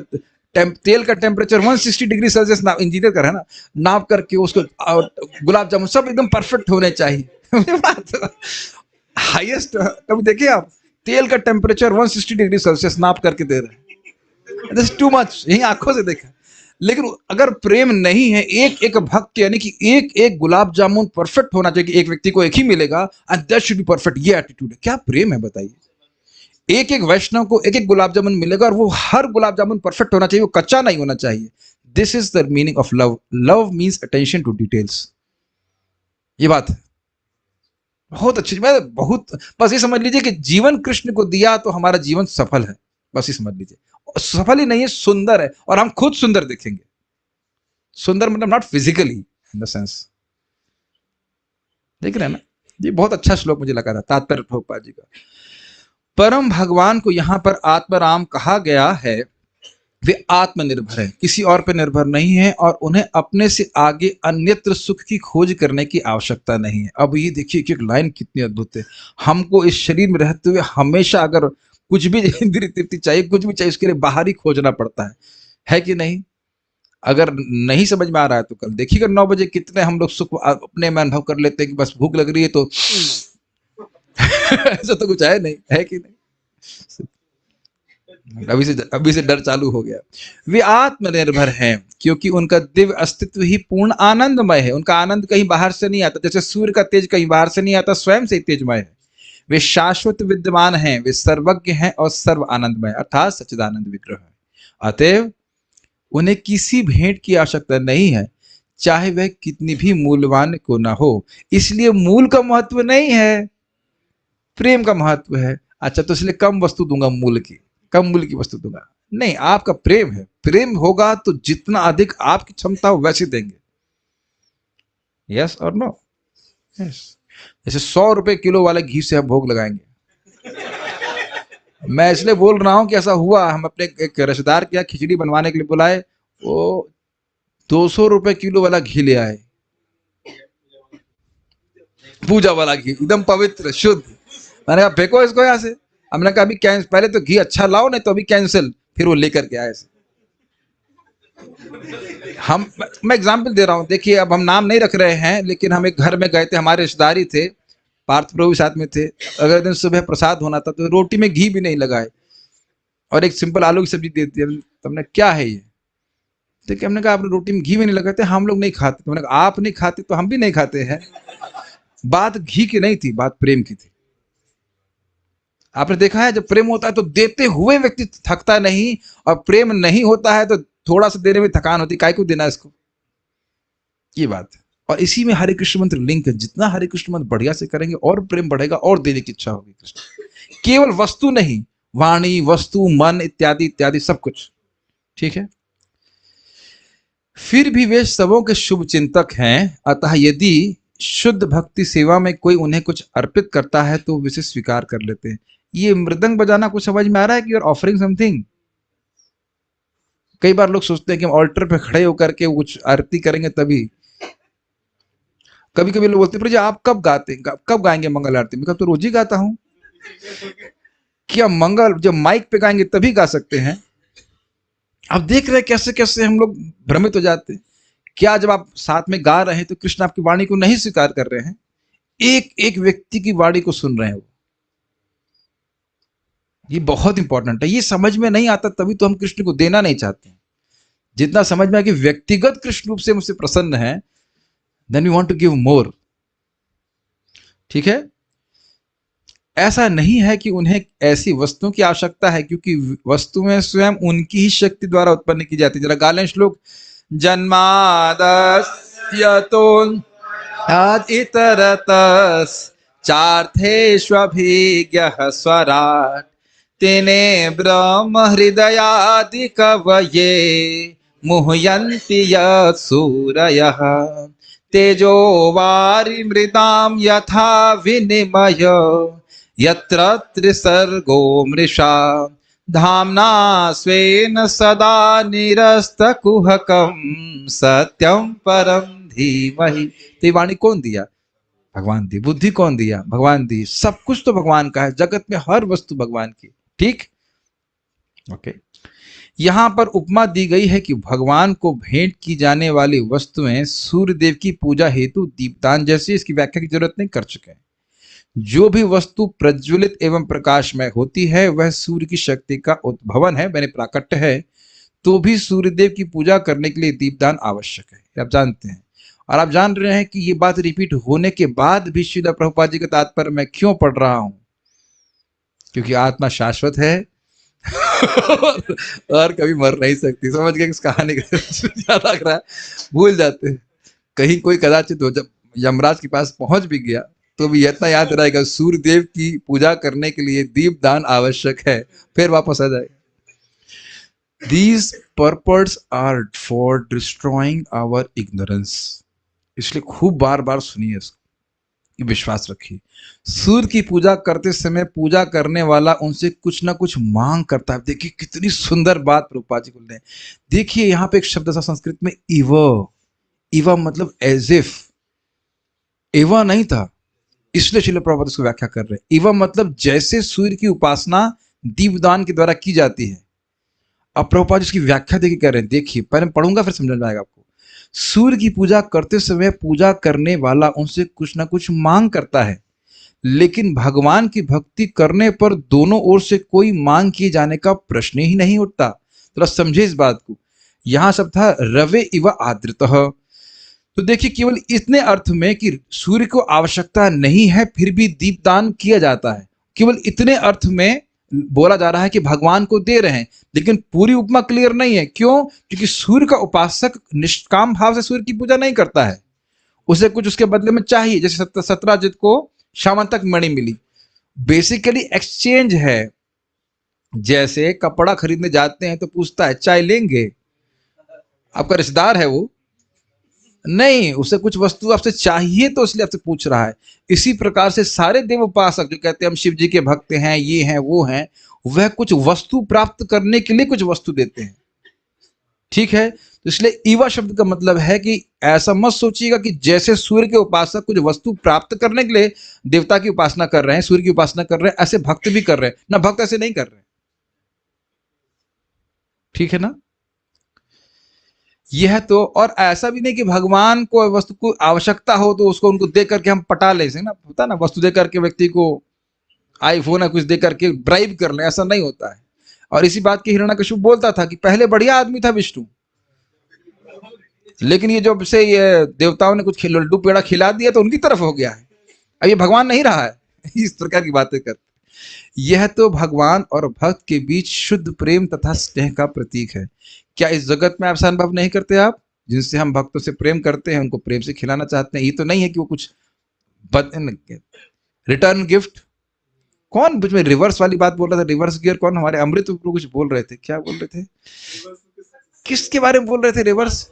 तेल का टेम्परेचर 160 डिग्री सेल्सियस, इंजीनियर का है ना, नाप करके उसको, गुलाब जामुन सब एकदम परफेक्ट होने चाहिए। हाईएस्ट कभी देखिए आप, तेल का टेम्परेचर 160 डिग्री सेल्सियस नाप करके दे रहे हैं। दिस टू मच, यही आंखों से देखा। लेकिन अगर प्रेम नहीं है, एक एक भक्त, यानी कि एक एक गुलाब जामुन परफेक्ट होना चाहिए कि एक व्यक्ति को एक ही मिलेगा, and that should be perfect. ये एटीट्यूड है, क्या प्रेम है बताइए? एक एक वैष्णव को एक एक गुलाब जामुन मिलेगा, और वो हर गुलाब जामुन परफेक्ट होना चाहिए, वो कच्चा नहीं होना चाहिए। This is the meaning of love. Love means attention to details. ये बात है बहुत अच्छी। मैं बहुत, बस ये समझ लीजिए कि जीवन कृष्ण को दिया तो हमारा जीवन सफल है। बस ये समझ लीजिए, सफल ही नहीं है, सुंदर है, और हम खुद सुंदर दिखेंगे। सुंदर मतलब not physically in the sense. देख रहे हैं ना? ये बहुत अच्छा श्लोक मुझे लगा था, तात्पर्य प्रभुपाद जी का। परम भगवान को यहाँ पर आत्माराम कहा गया है। वे आत्मनिर्भर है, किसी और पे निर्भर नहीं है, और उन्हें अपने से आगे अन्यत्र सुख की खोज करने की आवश्यकता नहीं है। अब ये देखिए कि एक लाइन कितनी अद्भुत है। हमको इस शरीर में रहते हुए हमेशा अगर कुछ भी इंद्रिय तृप्ति चाहिए, कुछ भी चाहिए, उसके लिए बाहर ही खोजना पड़ता है कि नहीं? अगर नहीं समझ में आ रहा है तो कल देखिएगा 9 बजे कितने हम लोग सुख अपने में अनुभव कर लेते हैं कि बस भूख लग रही है तो ऐसा तो कुछ है नहीं, है कि नहीं? अभी से डर चालू हो गया। वे आत्मनिर्भर हैं क्योंकि उनका दिव्य अस्तित्व ही पूर्ण आनंदमय है। उनका आनंद कहीं बाहर से नहीं आता, जैसे सूर्य का तेज कहीं बाहर से नहीं आता, स्वयं से ही तेजमय है। वे शाश्वत विद्यमान हैं, वे सर्वज्ञ हैं और सर्व आनंदमय अर्थात सच्चिदानंद विग्रह है। अतएव उन्हें किसी भेंट की आवश्यकता नहीं है, चाहे वह कितनी भी मूल्यवान को ना हो। इसलिए मूल का महत्व नहीं है, प्रेम का महत्व है। अच्छा, तो इसलिए कम वस्तु दूंगा, मूल की कम मूल्य की वस्तु दूंगा नहीं। आपका प्रेम है, प्रेम होगा तो जितना अधिक आपकी क्षमता हो वैसे देंगे। यस और नो? यस। जैसे 100 रुपए किलो वाले घी से हम भोग लगाएंगे। मैं इसलिए बोल रहा हूं कि ऐसा हुआ, हम अपने एक रिश्तेदार के यहाँ खिचड़ी बनवाने के लिए बुलाए, वो 200 रुपए किलो वाला घी ले आए, पूजा वाला घी, एकदम पवित्र शुद्ध। मैंने कहा फेंको इसको यहाँ से। हमने कहा अभी पहले तो घी अच्छा लाओ, नहीं तो अभी कैंसिल। फिर वो लेकर के आए। हम मैं एग्जाम्पल दे रहा हूं, देखिए अब हम नाम नहीं रख रहे हैं, लेकिन हम एक घर में गए थे, हमारे रिश्तेदारी थे, पार्थ प्रभु भी साथ में थे। अगले दिन सुबह प्रसाद होना था, तो रोटी में घी भी नहीं लगाए और एक सिंपल आलू की सब्जी दे दी। तो हमने क्या है ये, तो क्या हमने कहा आपने रोटी में घी भी नहीं लगाते, हम लोग नहीं खाते। तो मैंने कहा आप नहीं खाते तो हम भी नहीं खाते हैं। बात घी की नहीं थी, बात प्रेम की थी। आपने देखा है जब प्रेम होता है तो देते हुए व्यक्ति थकता नहीं, और प्रेम नहीं होता है तो थोड़ा सा देने में थकान होती, काय को देना इसको, ये बात है। और इसी में हरे कृष्ण मंत्र लिंक है, जितना हरे कृष्ण मंत्र बढ़िया से करेंगे और प्रेम बढ़ेगा और देने की इच्छा होगी कृष्ण। केवल वस्तु नहीं, वाणी, वस्तु, मन इत्यादि इत्यादि सब कुछ। ठीक है, फिर भी वे सबों के शुभ चिंतक हैं, अतः यदि शुद्ध भक्ति सेवा में कोई उन्हें कुछ अर्पित करता है तो वे स्वीकार कर लेते हैं। ये मृदंग बजाना कुछ समझ में आ रहा है कि यू आर ऑफरिंग समथिंग? कई बार लोग सोचते हैं कि हम ऑल्टर पे खड़े होकर के कुछ आरती करेंगे तभी। कभी कभी लोग बोलते हैं आप कब गाते, कब गाएंगे मंगल आरती? मैं तो रोज ही गाता हूं। क्या मंगल जब माइक पे गाएंगे तभी गा सकते हैं? आप देख रहे हैं कैसे कैसे हम लोग भ्रमित हो जाते हैं। क्या जब आप साथ में गा रहे हैं तो कृष्ण आपकी वाणी को नहीं स्वीकार कर रहे हैं? एक एक व्यक्ति की वाणी को सुन रहे हैं वो। ये बहुत इंपॉर्टेंट है, ये समझ में नहीं आता तभी तो हम कृष्ण को देना नहीं चाहते। जितना समझ में आया कि व्यक्तिगत कृष्ण रूप से मुझसे प्रसन्न है, then we want to give more. ठीक है, ऐसा नहीं है कि उन्हें ऐसी वस्तुओं की आवश्यकता है, क्योंकि वस्तुएं स्वयं उनकी ही शक्ति द्वारा उत्पन्न की जाती है। जरा गा लें श्लोक, जन्मादस्य तो इतरतस चार्थेष्वभिज्ञः स्वराट तेने ब्रह्म हृदयादि कवये मुह्यन्ति यत्सूरयः तेजो वारि मृदां यथा विनिमय यत्र त्रिसर्गो मृषा धाम्ना स्वेन सदा निरस्तकुहकं सत्यं परं धीमहि। तो ये वाणी कौन दिया? भगवान दी। बुद्धि कौन दिया? भगवान दी। सब कुछ तो भगवान का है, जगत में हर वस्तु भगवान की। ठीक, ओके। यहां पर उपमा दी गई है कि भगवान को भेंट की जाने वाली वस्तुएं सूर्य देव की पूजा हेतु दीपदान जैसी, इसकी व्याख्या की जरूरत नहीं, कर चुके हैं। जो भी वस्तु प्रज्वलित एवं प्रकाशमय होती है वह सूर्य की शक्ति का उद्भवन है, मैंने प्राकट्य है। तो भी सूर्यदेव की पूजा करने के लिए दीपदान आवश्यक है, आप जानते हैं। और आप जान रहे हैं कि ये बात रिपीट होने के बाद भी श्रील प्रभुपाद जी का तात्पर्य मैं क्यों पढ़ रहा हूं? क्योंकि आत्मा शाश्वत है और कभी मर नहीं सकती। समझ गए इस कहानी का? ज्यादा रहा है, भूल जाते हैं। कहीं कोई कदाचित हो, जब यमराज के पास पहुंच भी गया तो भी इतना याद रहेगा सूर्य देव की पूजा करने के लिए दीपदान आवश्यक है, फिर वापस आ जाएगा। These purports are for destroying our ignorance। इसलिए खूब बार बार सुनिए इसको, विश्वास रखिए। सूर्य की पूजा करते समय पूजा करने वाला उनसे कुछ ना कुछ मांग करता है। देखिए कितनी सुंदर बात प्रभुपाद जी बोल रहे हैं। देखिए यहाँ पे एक शब्द था संस्कृत में, इव। इवा मतलब एज इफ, एवा नहीं था, इसलिए श्रील प्रभुपाद इसको व्याख्या कर रहे हैं। इवा मतलब जैसे सूर्य की उपासना दीपदान के द्वारा की जाती है। अब प्रभुपाद इसकी व्याख्या देखिए कर रहे हैं, देखिए पहले पढ़ूंगा फिर समझ में आएगा आपको। सूर्य की पूजा करते समय पूजा करने वाला उनसे कुछ ना कुछ मांग करता है, लेकिन भगवान की भक्ति करने पर दोनों ओर से कोई मांग किए जाने का प्रश्न ही नहीं उठता। थोड़ा समझे इस बात को। यहां सब था रवे इव आदृतः। तो देखिए केवल इतने अर्थ में कि सूर्य को आवश्यकता नहीं है फिर भी दीपदान किया जाता है, केवल इतने अर्थ में बोला जा रहा है कि भगवान को दे रहे हैं। लेकिन पूरी उपमा क्लियर नहीं है, क्यों? क्योंकि सूर्य का उपासक निष्काम भाव से सूर्य की पूजा नहीं करता है, उसे कुछ उसके बदले में चाहिए। जैसे सत्राजित को शामंतक मणि मिली, बेसिकली एक्सचेंज है। जैसे कपड़ा खरीदने जाते हैं तो पूछता है चाय लेंगे, आपका रिश्तेदार है वो, नहीं, उसे कुछ वस्तु आपसे चाहिए तो इसलिए आपसे पूछ रहा है। इसी प्रकार से सारे देव उपासक जो कहते हैं हम शिव जी के भक्त हैं, ये हैं वो हैं, वह कुछ वस्तु प्राप्त करने के लिए कुछ वस्तु देते हैं। ठीक है, तो इसलिए ईवा शब्द का मतलब है कि ऐसा मत सोचिएगा कि जैसे सूर्य के उपासक कुछ वस्तु प्राप्त करने के लिए देवता की उपासना कर रहे हैं, सूर्य की उपासना कर रहे हैं, ऐसे भक्त भी कर रहे हैं ना, भक्त ऐसे नहीं कर रहे। ठीक है ना? यह तो, और ऐसा भी नहीं कि भगवान को वस्तु को आवश्यकता हो तो उसको उनको दे करके हम पटा ले ना, होता ना, वस्तु दे करके व्यक्ति को आईफोन या कुछ दे करके ब्राइब कर ले, ऐसा नहीं होता है। और इसी बात की हिरण्यकशिपु बोलता था कि पहले बढ़िया आदमी था विष्णु, लेकिन ये जब से ये देवताओं ने कुछ लड्डू पेड़ा खिला दिया तो उनकी तरफ हो गया है, अब ये भगवान नहीं रहा है। इस प्रकार की बातें करते। यह तो भगवान और भक्त के बीच शुद्ध प्रेम तथा स्नेह का प्रतीक है। क्या इस जगत में ऐसा अनुभव नहीं करते आप? जिनसे हम भक्तों से प्रेम करते हैं उनको प्रेम से खिलाना चाहते हैं, ये तो नहीं है कि वो कुछ रिटर्न गिफ्ट। कौन बीच में रिवर्स वाली बात बोल रहा था? रिवर्स गियर कौन? हमारे अमृत कुछ बोल रहे थे, क्या बोल रहे थे? किसके बारे में बोल रहे थे? रिवर्स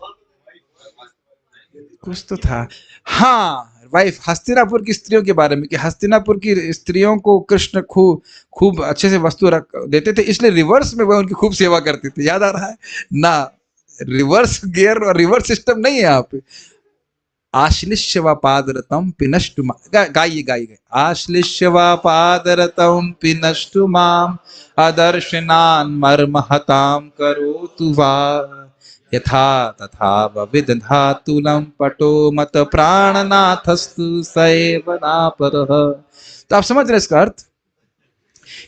कुछ तो था। हाँ, वाइफ, हस्तिनापुर की स्त्रियों के बारे में, कि हस्तिनापुर की स्त्रियों को कृष्ण खूब खूब अच्छे से वस्तु रख देते थे, इसलिए रिवर्स में वह उनकी खूब सेवा करते थे। याद आ रहा है ना? रिवर्स गियर और रिवर्स सिस्टम नहीं है यहाँ पे। आश्लिष्यवा पादरतम पिनष्टु गाइए गाइए। आश्लिष्यवा पादरतम पिनष्टु माम अदर्शनान मर्महताम करोतु वा यथा तथा विदधातुलम पटो मत प्राणनाथस्तु सैव नापरः। तो आप समझ रहे इसका अर्थ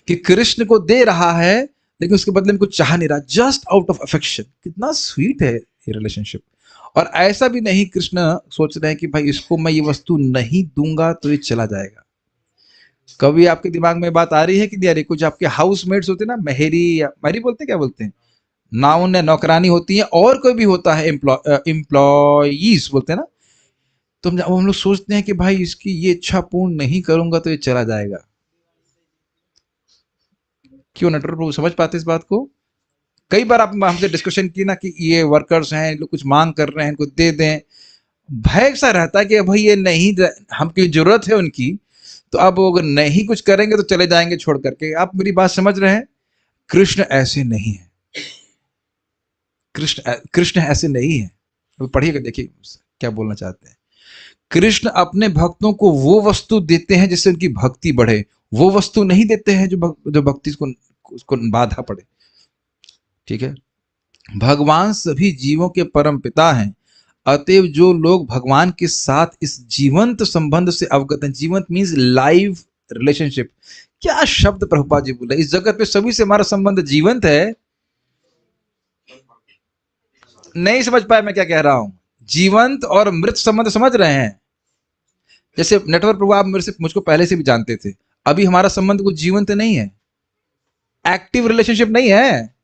कि कृष्ण को दे रहा है लेकिन उसके बदले में कुछ चाह नहीं रहा, जस्ट आउट ऑफ अफेक्शन। कितना स्वीट है ये रिलेशनशिप। और ऐसा भी नहीं कृष्ण सोच रहे हैं कि भाई इसको मैं ये वस्तु नहीं दूंगा तो ये चला जाएगा। कभी आपके दिमाग में बात आ रही है कि नहीं आ रही? कुछ आपके हाउसमेट्स होते हैं ना, मेहरी या मेहरी बोलते हैं, क्या बोलते हैं, नाउन या नौकरानी होती है, और कोई भी होता है, एम्प्लॉइज बोलते हैं ना, तो हम लोग सोचते हैं कि भाई इसकी ये इच्छा पूर्ण नहीं करूंगा तो ये चला जाएगा। क्यों नटवर प्रभु समझ पाते इस बात को? कई बार आप हमसे डिस्कशन की ना कि ये वर्कर्स हैं, लोग कुछ मांग कर रहे हैं, इनको दे दें। भय सा रहता है कि भाई ये नहीं, हमकी जरूरत है उनकी, तो अब अगर नहीं कुछ करेंगे तो चले जाएंगे छोड़ करके। आप मेरी बात समझ रहे हैं? कृष्ण ऐसे नहीं है। कृष्ण ऐसे नहीं है। तो पढ़िएगा, देखिए क्या बोलना चाहते हैं। कृष्ण अपने भक्तों को वो वस्तु देते हैं जिससे उनकी भक्ति बढ़े, वो वस्तु नहीं देते हैं जो भक्ति को उसको बाधा पड़े। ठीक है? भगवान सभी जीवों के परम पिता हैं, अतएव जो लोग भगवान के साथ इस जीवंत संबंध से अवगत हैं, जीवंत मीन्स लाइव रिलेशनशिप। क्या शब्द प्रभुपाद जी बोले, इस जगत में सभी से हमारा संबंध जीवंत है। नहीं समझ पाए मैं क्या कह रहा हूं? जीवंत और मृत संबंध समझ रहे हैं? जैसे नेटवर्क प्रभु, आप मेरे से मुझको पहले से भी जानते थे, अभी हमारा संबंध कुछ जीवंत नहीं है, एक्टिव रिलेशनशिप नहीं है।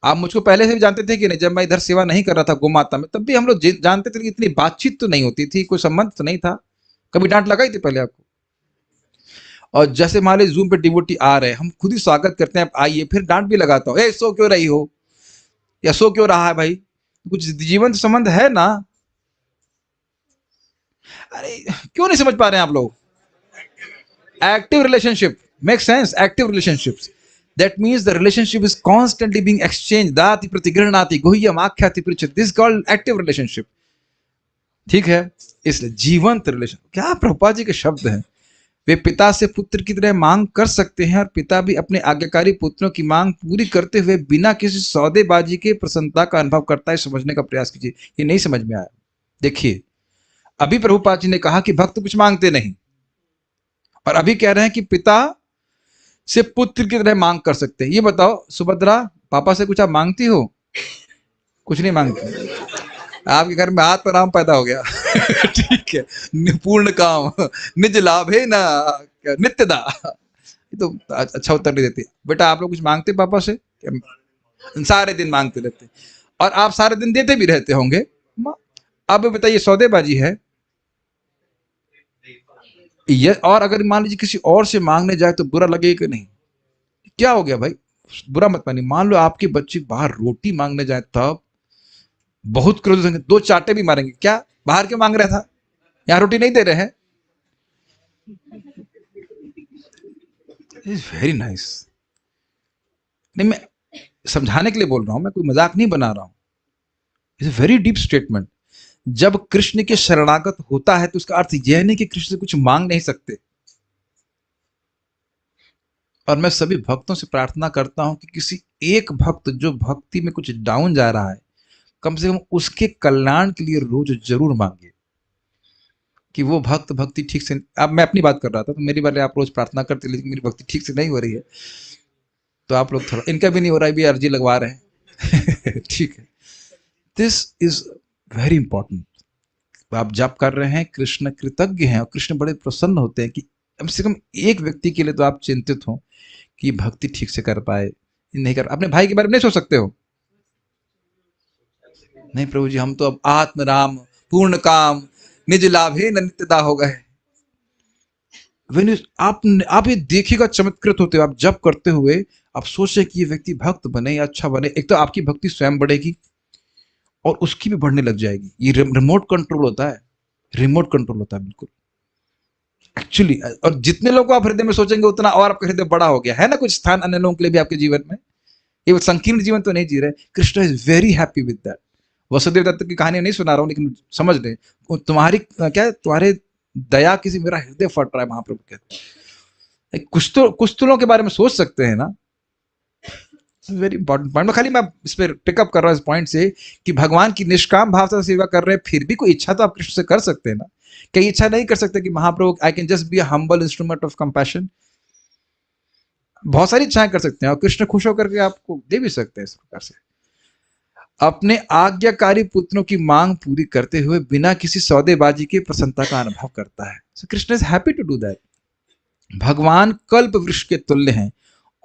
आप मुझको पहले से भी जानते थे कि नहीं, जब मैं इधर सेवा नहीं कर रहा था गौ माता में, तब भी हम लोग जानते थे कि इतनी बातचीत तो नहीं होती थी, कोई संबंध तो नहीं था, कभी डांट लगाई थी पहले आपको? और जैसे मान लीजिए जूम पे डिवोटी आ रहे हैं, हम खुद ही स्वागत करते हैं, आप आइए, फिर डांट भी लगाता हूँ, ए सो क्यों रही हो, या सो क्यों रहा है भाई, कुछ जीवंत संबंध है ना? अरे क्यों नहीं समझ पा रहे हैं आप लोग? Active relationship make sense. Active relationships, that means the relationship is constantly being exchanged, dati प्रतिगृहणाति गुह्यम आख्याति पृच्छति, this is called active relationship। ठीक है? इसलिए जीवंत रिलेशन, क्या प्रभुपाद जी के शब्द हैं। वे पिता से पुत्र की तरह मांग कर सकते हैं और पिता भी अपने आज्ञाकारी पुत्रों की मांग पूरी करते हुए बिना किसी सौदेबाजी के प्रसन्नता का अनुभव करता है। समझने का प्रयास कीजिए। ये नहीं समझ में आया? देखिए, अभी प्रभुपाद जी ने कहा कि भक्त कुछ मांगते नहीं, और अभी कह रहे हैं कि पिता से पुत्र की तरह मांग कर सकते हैं। ये बताओ सुभद्रा, पापा से कुछ आप मांगती हो? कुछ नहीं मांगती। आपके घर में आत्मराम पैदा हो गया। ठीक है, पूर्ण काम निज लाभ है ना नित्यदा। ये तो अच्छा उत्तर नहीं देती। बेटा आप लोग कुछ मांगते पापा से? सारे दिन मांगते रहते, और आप सारे दिन देते भी रहते होंगे। अब बताइए, सौदेबाजी है ये। और अगर मान लीजिए किसी और से मांगने जाए तो बुरा लगेगा कि नहीं? क्या हो गया भाई, बुरा मत मानिए। मान लो आपके बच्चे बाहर रोटी मांगने जाए, तब बहुत क्रोधित होंगे, दो चाटे भी मारेंगे। क्या बाहर क्यों मांग रहा था, यहाँ रोटी नहीं दे रहे हैं? Very nice. नहीं, मैं समझाने के लिए बोल रहा हूं, मैं कोई मजाक नहीं बना रहा हूं। It's very deep statement. जब कृष्ण के शरणागत होता है तो उसका अर्थ यह नहीं कि कृष्ण से कुछ मांग नहीं सकते। और मैं सभी भक्तों से प्रार्थना करता हूं कि किसी एक भक्त जो भक्ति में कुछ डाउन जा रहा है, कम से कम उसके कल्याण के लिए रोज जरूर मांगिए कि वो भक्त भक्ति ठीक से, अब मैं अपनी बात कर रहा था तो मेरी बारे आप रोज प्रार्थना करते लेकिन मेरी भक्ति ठीक से नहीं हो रही है, तो आप लोग थोड़ा, इनका भी नहीं हो रहा है, भी अर्जी लगवा रहे हैं ठीक है। This is very important. आप जप कर रहे हैं, कृष्ण कृतज्ञ हैं और कृष्ण बड़े प्रसन्न होते हैं कि कम से कम एक व्यक्ति के लिए तो आप चिंतित हो कि भक्ति ठीक से कर पाए। नहीं कर, अपने भाई के बारे में नहीं सोच सकते हो? नहीं प्रभु जी, हम तो अब आत्म राम पूर्ण काम निज लाभे नित्यदा हो गए। आप ये देखिएगा, चमत्कृत होते हो आप जब करते हुए, आप सोचे कि ये व्यक्ति भक्त बने या अच्छा बने, एक तो आपकी भक्ति स्वयं बढ़ेगी और उसकी भी बढ़ने लग जाएगी। ये रिमोट कंट्रोल होता है, रिमोट कंट्रोल होता है बिल्कुल एक्चुअली। और जितने लोगों को आप हृदय में सोचेंगे उतना और आपका हृदय बड़ा हो गया है ना, कुछ स्थान अन्य लोगों के लिए भी आपके जीवन में। ये संकीर्ण जीवन तो नहीं जी रहे। Krishna is very happy with that. Vasudev Datta की कहानी नहीं सुना रहा हूं, लेकिन समझ ले तुम्हारी क्या, तुम्हारे दया किसी मेरा हृदय फट रहा है, महाप्रभु कहते। कुछ तो लोगों के बारे में सोच सकते हैं ना। Very important point. खाली मैं इस पर पिकअप कर रहा हूँ इस पॉइंट से कि भगवान की निष्काम भाव से सेवा कर रहे हैं, फिर भी कोई इच्छा तो आप कृष्ण से कर सकते हैं ना। कई इच्छा नहीं कर सकते कि Mahaprabhu I can just be a humble instrument of compassion. बहुत सारी इच्छाएं कर सकते हैं और कृष्ण खुश होकर के आपको दे भी सकते हैं इस प्रकार से। अपने आज्ञाकारी पुत्रों की मांग पूरी करते हुए बिना किसी सौदेबाजी के प्रसन्नता का अनुभव करता है। So Krishna is happy to do that. भगवान कल्प वृक्ष के तुल्य हैं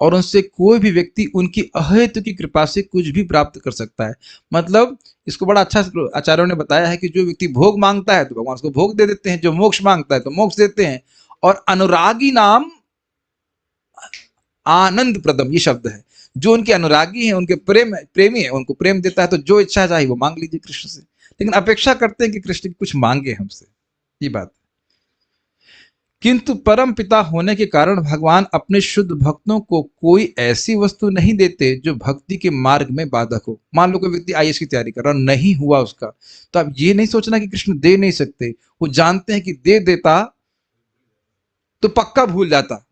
और उनसे कोई भी व्यक्ति उनकी अहेतु की कृपा से कुछ भी प्राप्त कर सकता है। मतलब इसको बड़ा अच्छा आचार्यों ने बताया है कि जो व्यक्ति भोग मांगता है तो भगवान उसको भोग दे देते हैं, जो मोक्ष मांगता है तो मोक्ष देते हैं। और अनुरागी नाम आनंद प्रदम, ये शब्द है। जो उनके अनुरागी हैं, उनके प्रेमी हैं, उनको प्रेम देता है। तो जो इच्छा चाहे वो मांग लीजिए कृष्ण से, लेकिन अपेक्षा करते हैं कि कृष्ण कुछ मांगे हमसे, ये बात। किंतु परम पिता होने के कारण भगवान अपने शुद्ध भक्तों को कोई ऐसी वस्तु नहीं देते जो भक्ति के मार्ग में बाधक हो। मान लो कोई व्यक्ति आईएएस की तैयारी कर रहा, नहीं हुआ उसका, तो आप ये नहीं सोचना कि कृष्ण दे नहीं सकते। वो जानते हैं कि दे देता तो पक्का भूल जाता,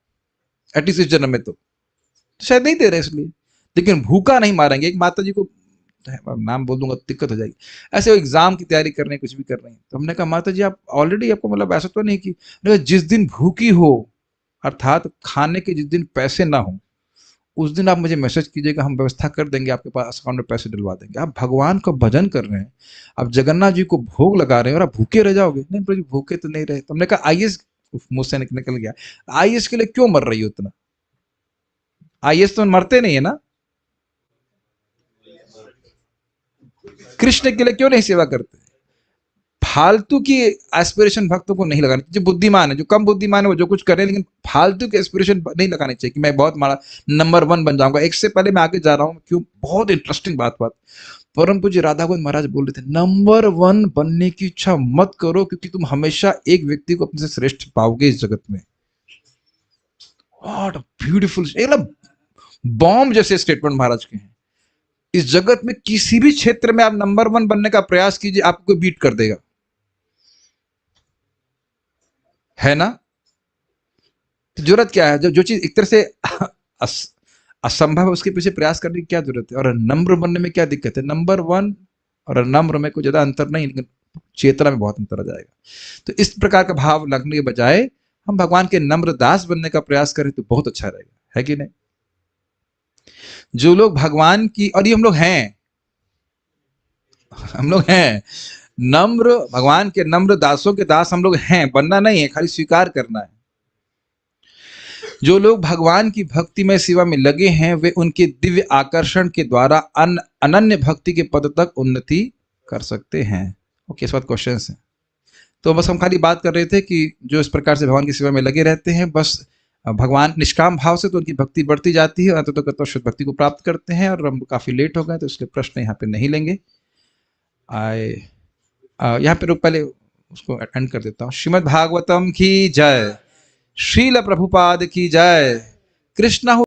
एटलीस्ट इस जन्म में तो शायद नहीं दे रहे इसलिए, लेकिन भूखा नहीं मारेंगे। एक माता जी को, नाम बोल दूंगा दिक्कत हो जाएगी, ऐसे वो एग्जाम की तैयारी कर रहे हैं, कुछ भी कर रहे हैं, तो हमने कहा माता जी आप ऑलरेडी, आपको मतलब ऐसा तो नहीं कि जिस दिन भूखी हो, अर्थात खाने के जिस दिन पैसे ना हो, उस दिन आप मुझे मैसेज कीजिएगा, हम व्यवस्था कर देंगे, आपके पास अकाउंट में पैसे डलवा देंगे। आप भगवान का भजन कर रहे हैं, आप जगन्नाथ जी को भोग लगा रहे हैं और आप भूखे रह जाओगे? नहीं प्रभु भूखे तो नहीं रहे। तो हमने कहा आईएएस, मुझसे निकल गया, आईएएस के लिए क्यों मर रही हो इतना? आईएएस तो मरते नहीं है ना, कृष्ण के लिए क्यों नहीं सेवा करते? फालतू की एस्पिरेशन भक्तों को नहीं लगानी। जो बुद्धिमान है, जो कम बुद्धिमान है, वो जो कुछ करे, लेकिन फालतू के एस्पिरेशन नहीं लगाने चाहिए कि मैं बहुत बड़ा नंबर 1 बन जाऊंगा। एक से पहले मैं आगे जा रहा हूँ, क्यों, बहुत इंटरेस्टिंग बात परम पूज्य राधा गोविंद महाराज बोल रहे थे, नंबर 1 बनने की इच्छा मत करो, क्योंकि तुम हमेशा एक व्यक्ति को अपने से श्रेष्ठ पाओगे इस जगत में। व्हाट ब्यूटीफुल, एकदम बॉम्ब जैसे स्टेटमेंट महाराज के हैं। इस जगत में किसी भी क्षेत्र में आप नंबर 1 बनने का प्रयास कीजिए, आपको बीट कर देगा, है ना। तो जरूरत क्या है? जो चीज एक तरह से असंभव है, उसके पीछे प्रयास करने की क्या जरूरत है? और नम्र बनने में क्या दिक्कत है? नंबर 1 और नम्र में कोई ज्यादा अंतर नहीं, लेकिन चेतना में बहुत अंतर आ जाएगा। तो इस प्रकार का भाव लगने के बजाय हम भगवान के नम्र दास बनने का प्रयास करें तो बहुत अच्छा रहेगा, है कि नहीं। जो लोग भगवान की, और ये हम लोग हैं, हम लोग हैं नम्र, भगवान के नम्र दासों के दास हम लोग हैं, बनना नहीं है, खाली स्वीकार करना है। जो लोग भगवान की भक्ति में सेवा में लगे हैं, वे उनके दिव्य आकर्षण के द्वारा अनन्य भक्ति के पद तक उन्नति कर सकते हैं। ओके, इस बात क्वेश्चन है। तो बस हम खाली बात कर रहे थे कि जो इस प्रकार से भगवान की सेवा में लगे रहते हैं, बस भगवान निष्काम भाव से, तो उनकी भक्ति बढ़ती जाती है, अंत तो शुद्ध भक्ति को प्राप्त करते हैं। और हम काफी लेट हो गए तो इसलिए प्रश्न यहाँ पे नहीं लेंगे। यहाँ पे रुक, पहले उसको एंड कर देता हूँ। श्रीमद् भागवतम की जय, श्रील प्रभुपाद की जय। कृष्ण